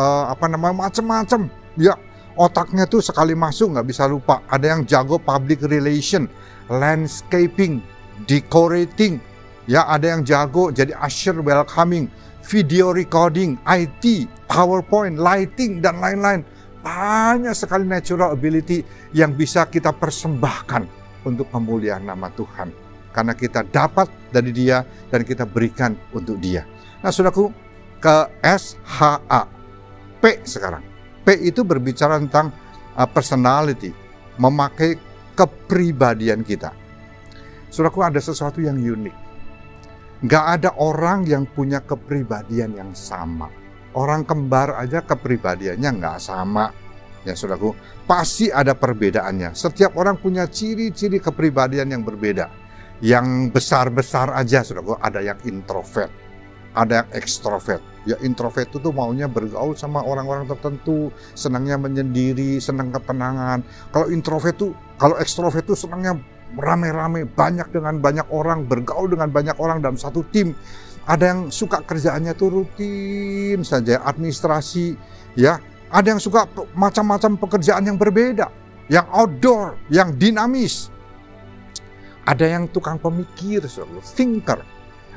macam-macam. Ya, otaknya tuh sekali masuk nggak bisa lupa. Ada yang jago public relation, landscaping, decorating. Ya, ada yang jago jadi usher welcoming, video recording, IT, PowerPoint, lighting, dan lain-lain. Banyak sekali natural ability yang bisa kita persembahkan untuk kemuliaan nama Tuhan. Karena kita dapat dari Dia dan kita berikan untuk Dia. Nah, saudaraku, ke SHA. P sekarang. P itu berbicara tentang personality, memakai kepribadian kita. Saudaraku, ada sesuatu yang unik. Nggak ada orang yang punya kepribadian yang sama. Orang kembar aja kepribadiannya nggak sama. Ya, saudaraku, pasti ada perbedaannya. Setiap orang punya ciri-ciri kepribadian yang berbeda. Yang besar-besar aja, saudaraku, ada yang introvert, ada yang ekstrovert. Ya, introvert itu tuh maunya bergaul sama orang-orang tertentu, senangnya menyendiri, senang ketenangan. Kalau ekstrovert tuh senangnya rame-rame, banyak dengan banyak orang, bergaul dengan banyak orang dalam satu tim. Ada yang suka kerjaannya tuh rutin saja, administrasi, ya. Ada yang suka macam-macam pekerjaan yang berbeda, yang outdoor, yang dinamis. Ada yang tukang pemikir, thinker.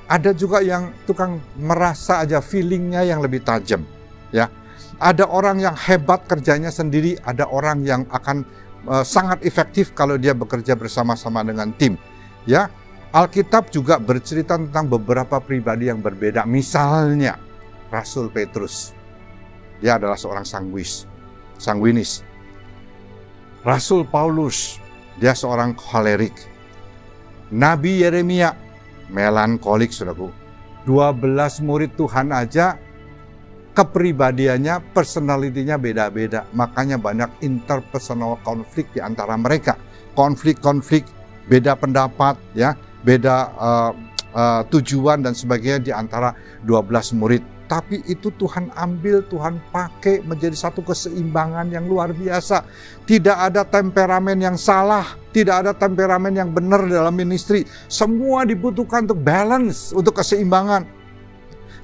Ada juga yang tukang merasa aja, feelingnya yang lebih tajam. Ya, ada orang yang hebat kerjanya sendiri, ada orang yang akan sangat efektif kalau dia bekerja bersama-sama dengan tim. Ya, Alkitab juga bercerita tentang beberapa pribadi yang berbeda. Misalnya Rasul Petrus, dia adalah seorang sanguinis. Rasul Paulus, dia seorang kolerik. Nabi Yeremia, melankolik, saudaraku. 12 murid Tuhan aja, kepribadiannya, personalitinya beda-beda. Makanya banyak interpersonal konflik di antara mereka. Konflik, beda pendapat, ya, beda tujuan dan sebagainya di antara 12 murid. Tapi itu Tuhan ambil, Tuhan pakai menjadi satu keseimbangan yang luar biasa. Tidak ada temperamen yang salah, tidak ada temperamen yang benar dalam ministry. Semua dibutuhkan untuk balance, untuk keseimbangan.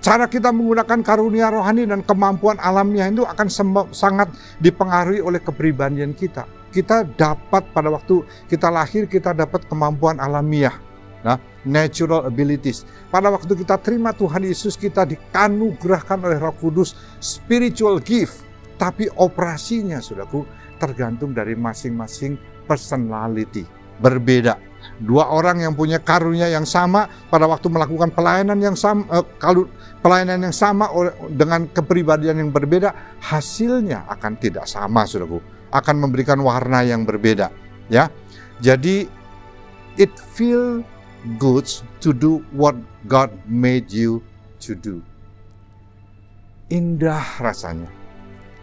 Cara kita menggunakan karunia rohani dan kemampuan alamiah itu akan sangat dipengaruhi oleh kepribadian kita. Kita dapat pada waktu kita lahir, kita dapat kemampuan alamiah. Nah, natural abilities. Pada waktu kita terima Tuhan Yesus, kita dikanugerahkan oleh Roh Kudus spiritual gift. Tapi operasinya, saudaraku, tergantung dari masing-masing personality. Berbeda. Dua orang yang punya karunia yang sama pada waktu melakukan pelayanan yang sama, pelayanan yang sama dengan kepribadian yang berbeda, hasilnya akan tidak sama, saudaraku. Akan memberikan warna yang berbeda. Ya, jadi it feel good to do what God made you to do. Indah rasanya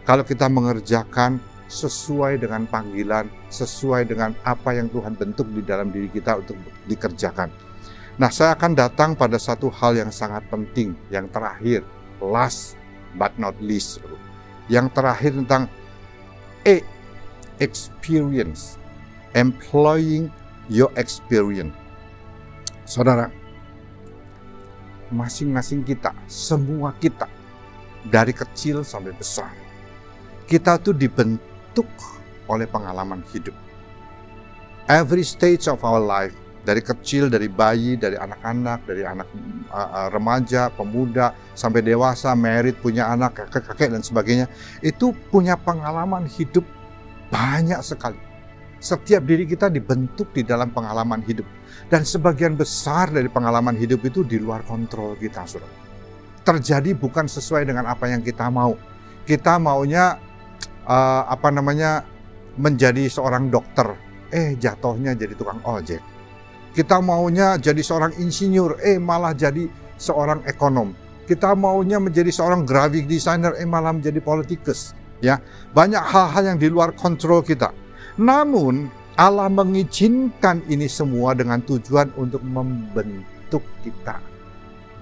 kalau kita mengerjakan sesuai dengan panggilan, sesuai dengan apa yang Tuhan bentuk di dalam diri kita untuk dikerjakan. Nah, saya akan datang pada satu hal yang sangat penting, yang terakhir, last but not least. Yang terakhir tentang experience, employing your experience. Saudara, masing-masing kita, semua kita, dari kecil sampai besar, kita tuh dibentuk oleh pengalaman hidup. Every stage of our life, dari kecil, dari bayi, dari anak-anak, dari anak remaja, pemuda, sampai dewasa, married, punya anak, kakek-kakek, dan sebagainya, itu punya pengalaman hidup banyak sekali. Setiap diri kita dibentuk di dalam pengalaman hidup. Dan sebagian besar dari pengalaman hidup itu di luar kontrol kita, saudara. Terjadi bukan sesuai dengan apa yang kita mau. Kita maunya menjadi seorang dokter, jatuhnya jadi tukang ojek. Kita maunya jadi seorang insinyur, malah jadi seorang ekonom. Kita maunya menjadi seorang graphic designer, malah menjadi politikus. Ya, banyak hal-hal yang di luar kontrol kita. Namun Allah mengizinkan ini semua dengan tujuan untuk membentuk kita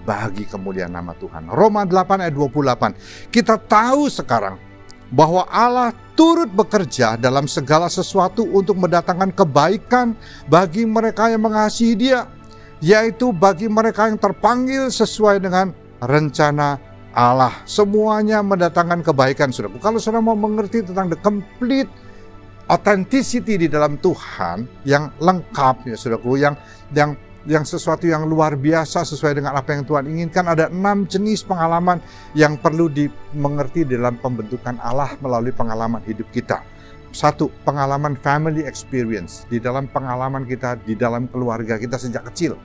bagi kemuliaan nama Tuhan. Roma 8 ayat 28. Kita tahu sekarang bahwa Allah turut bekerja dalam segala sesuatu untuk mendatangkan kebaikan bagi mereka yang mengasihi Dia, yaitu bagi mereka yang terpanggil sesuai dengan rencana Allah. Semuanya mendatangkan kebaikan, saudaraku. Kalau saudara mau mengerti tentang the complete authenticity di dalam Tuhan yang lengkap, ya saudaraku, yang sesuatu yang luar biasa sesuai dengan apa yang Tuhan inginkan, ada 6 jenis pengalaman yang perlu dimengerti dalam pembentukan Allah melalui pengalaman hidup kita. 1. Pengalaman family experience, di dalam pengalaman kita di dalam keluarga kita sejak kecil.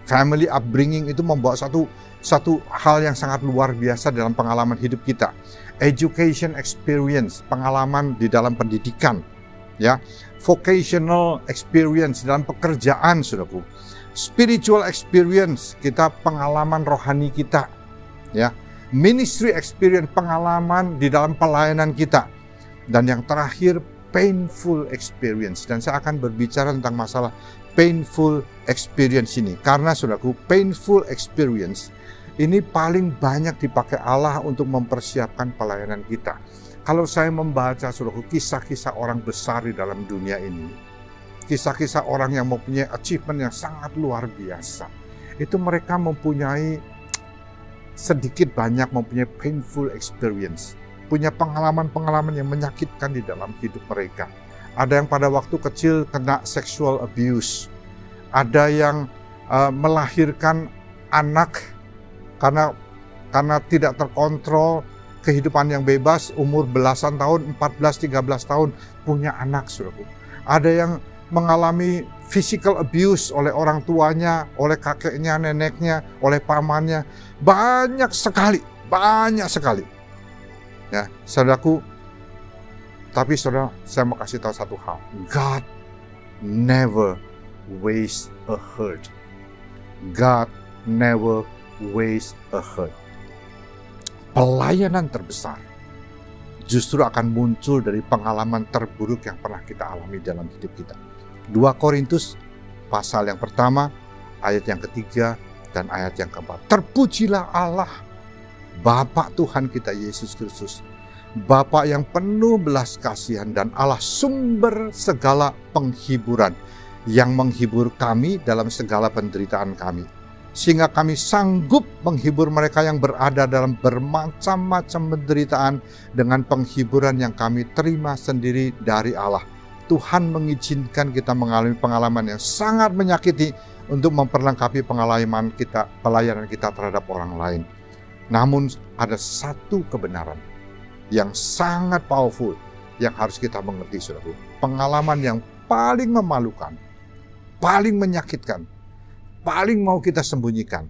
Family upbringing itu membawa satu hal yang sangat luar biasa dalam pengalaman hidup kita. Education experience, pengalaman di dalam pendidikan, ya. Vocational experience, dalam pekerjaan, saudaraku. Spiritual experience, kita pengalaman rohani kita, ya. Ministry experience, pengalaman di dalam pelayanan kita. Dan yang terakhir, painful experience. Dan saya akan berbicara tentang masalah painful experience ini. Karena saudaraku, painful experience ini paling banyak dipakai Allah untuk mempersiapkan pelayanan kita. Kalau saya membaca saudaraku kisah-kisah orang besar di dalam dunia ini, kisah-kisah orang yang mempunyai achievement yang sangat luar biasa, itu mereka mempunyai sedikit banyak mempunyai painful experience, punya pengalaman-pengalaman yang menyakitkan di dalam hidup mereka. Ada yang pada waktu kecil kena sexual abuse, ada yang melahirkan anak karena tidak terkontrol, kehidupan yang bebas, umur belasan tahun, 14-13 tahun, punya anak, saudaraku. Ada yang mengalami physical abuse oleh orang tuanya, oleh kakeknya, neneknya, oleh pamannya. Banyak sekali. Ya, saudaraku, tapi saudara, saya mau kasih tahu satu hal. God never waste a hurt. God never waste a hurt. Pelayanan terbesar justru akan muncul dari pengalaman terburuk yang pernah kita alami dalam hidup kita. 2 Korintus pasal yang pertama, ayat yang ketiga dan ayat yang keempat. Terpujilah Allah, Bapa Tuhan kita Yesus Kristus, Bapa yang penuh belas kasihan dan Allah sumber segala penghiburan, yang menghibur kami dalam segala penderitaan kami, sehingga kami sanggup menghibur mereka yang berada dalam bermacam-macam penderitaan dengan penghiburan yang kami terima sendiri dari Allah. Tuhan mengizinkan kita mengalami pengalaman yang sangat menyakiti untuk memperlengkapi pelayanan kita terhadap orang lain. Namun ada satu kebenaran yang sangat powerful yang harus kita mengerti, saudara. Pengalaman yang paling memalukan, paling menyakitkan, paling mau kita sembunyikan,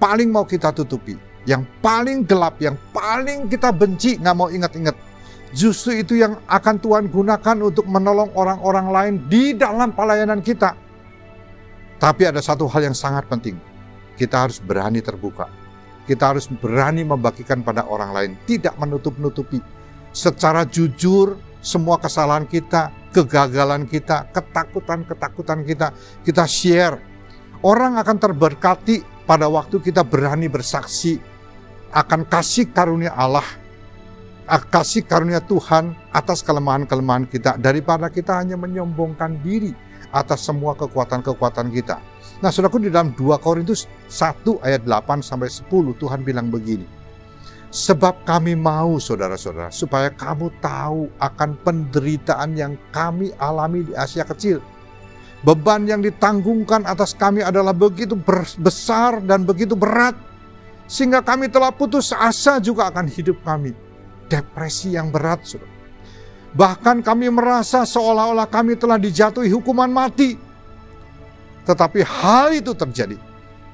paling mau kita tutupi, yang paling gelap, yang paling kita benci, gak mau ingat-ingat, justru itu yang akan Tuhan gunakan untuk menolong orang-orang lain di dalam pelayanan kita. Tapi ada satu hal yang sangat penting, kita harus berani terbuka, kita harus berani membagikan pada orang lain, tidak menutup-nutupi, secara jujur semua kesalahan kita, kegagalan kita, ketakutan kita share. Orang akan terberkati pada waktu kita berani bersaksi akan kasih karunia Allah, kasih karunia Tuhan atas kelemahan-kelemahan kita, daripada kita hanya menyombongkan diri atas semua kekuatan-kekuatan kita. Nah, saudaraku, di dalam 2 Korintus 1 ayat 8-10 Tuhan bilang begini. Sebab kami mau, saudara-saudara, supaya kamu tahu akan penderitaan yang kami alami di Asia Kecil. Beban yang ditanggungkan atas kami adalah begitu besar dan begitu berat, sehingga kami telah putus asa juga akan hidup kami. Depresi yang berat, saudara. Bahkan kami merasa seolah-olah kami telah dijatuhi hukuman mati. Tetapi hal itu terjadi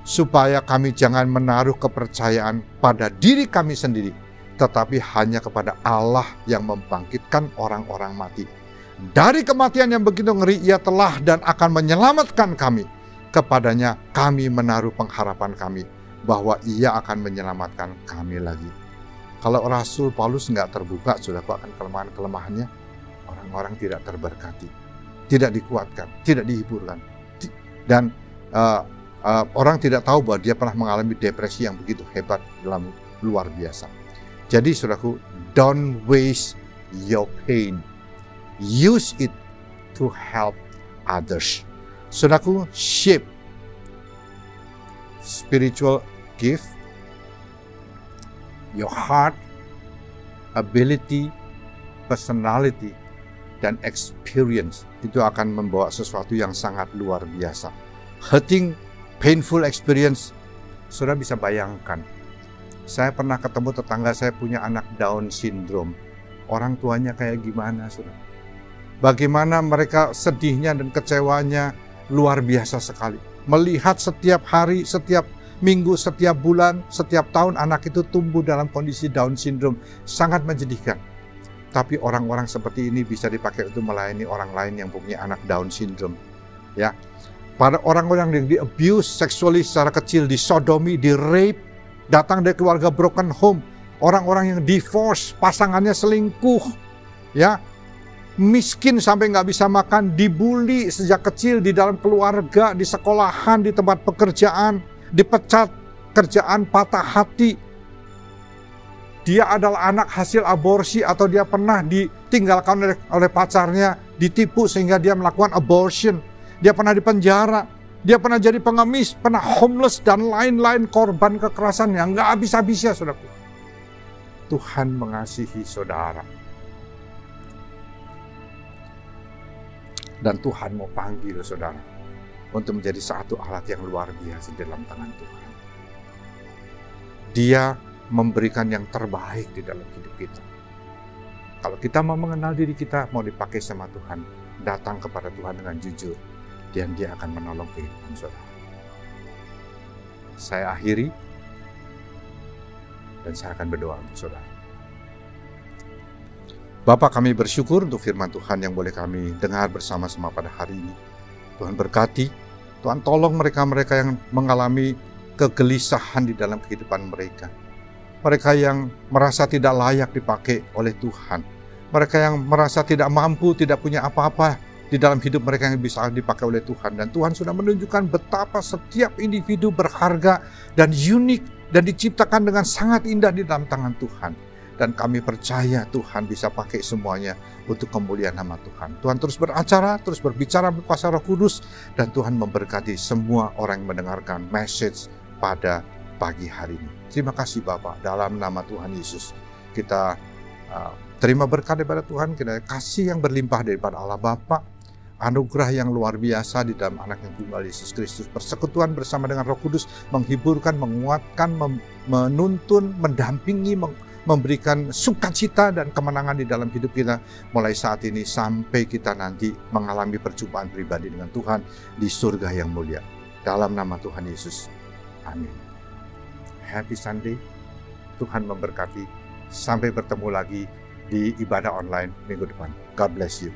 supaya kami jangan menaruh kepercayaan pada diri kami sendiri, tetapi hanya kepada Allah yang membangkitkan orang-orang mati. Dari kematian yang begitu ngeri, Ia telah dan akan menyelamatkan kami. Kepadanya kami menaruh pengharapan kami. bahwa ia akan menyelamatkan kami lagi. Kalau Rasul Paulus nggak terbuka, saudaraku, akan kelemahan-kelemahannya, orang-orang tidak terberkati, tidak dikuatkan, tidak dihiburkan. Dan orang tidak tahu bahwa dia pernah mengalami depresi yang begitu hebat dalam luar biasa. Jadi saudaraku, don't waste your pain. Use it to help others. Saudaraku, shape spiritual gift, your heart, ability, personality, dan experience itu akan membawa sesuatu yang sangat luar biasa. Hurting, painful experience, saudara bisa bayangkan. Saya pernah ketemu tetangga saya punya anak Down syndrome. Orang tuanya kayak gimana, saudara? Bagaimana mereka sedihnya dan kecewanya luar biasa sekali. Melihat setiap hari, setiap minggu, setiap bulan, setiap tahun anak itu tumbuh dalam kondisi Down syndrome. Sangat menjadikan. Tapi orang-orang seperti ini bisa dipakai untuk melayani orang lain yang punya anak Down syndrome. Ya, pada orang-orang yang di-abuse sexually secara kecil, disodomi, di-rape, datang dari keluarga broken home, orang-orang yang divorce, pasangannya selingkuh, ya, miskin sampai nggak bisa makan, dibully sejak kecil di dalam keluarga, di sekolahan, di tempat pekerjaan, dipecat kerjaan, patah hati. Dia adalah anak hasil aborsi atau dia pernah ditinggalkan oleh pacarnya, ditipu sehingga dia melakukan abortion. Dia pernah dipenjara. Dia pernah jadi pengemis, pernah homeless, dan lain-lain korban kekerasan yang nggak habis-habisnya, saudaraku. Tuhan mengasihi saudara. Dan Tuhan mau panggil saudara untuk menjadi satu alat yang luar biasa dalam tangan Tuhan. Dia memberikan yang terbaik di dalam hidup kita. Kalau kita mau mengenal diri kita, mau dipakai sama Tuhan, datang kepada Tuhan dengan jujur. Dan dia akan menolong kehidupan saudara. Saya akhiri dan saya akan berdoa untuk saudara. Bapa, kami bersyukur untuk firman Tuhan yang boleh kami dengar bersama-sama pada hari ini. Tuhan berkati, Tuhan tolong mereka-mereka yang mengalami kegelisahan di dalam kehidupan mereka. Mereka yang merasa tidak layak dipakai oleh Tuhan. Mereka yang merasa tidak mampu, tidak punya apa-apa di dalam hidup mereka yang bisa dipakai oleh Tuhan. Dan Tuhan sudah menunjukkan betapa setiap individu berharga dan unik dan diciptakan dengan sangat indah di dalam tangan Tuhan. Dan kami percaya Tuhan bisa pakai semuanya untuk kemuliaan nama Tuhan. Tuhan terus beracara, terus berbicara berkuasa Roh Kudus, dan Tuhan memberkati semua orang yang mendengarkan message pada pagi hari ini. Terima kasih Bapak, dalam nama Tuhan Yesus kita terima berkat daripada Tuhan, kita kasih yang berlimpah daripada Allah Bapa, anugerah yang luar biasa di dalam anak yang tunggal Yesus Kristus, persekutuan bersama dengan Roh Kudus, menghiburkan, menguatkan, menuntun, mendampingi, memberikan sukacita dan kemenangan di dalam hidup kita mulai saat ini sampai kita nanti mengalami perjumpaan pribadi dengan Tuhan di surga yang mulia. Dalam nama Tuhan Yesus. Amin. Happy Sunday. Tuhan memberkati. Sampai bertemu lagi di ibadah online minggu depan. God bless you.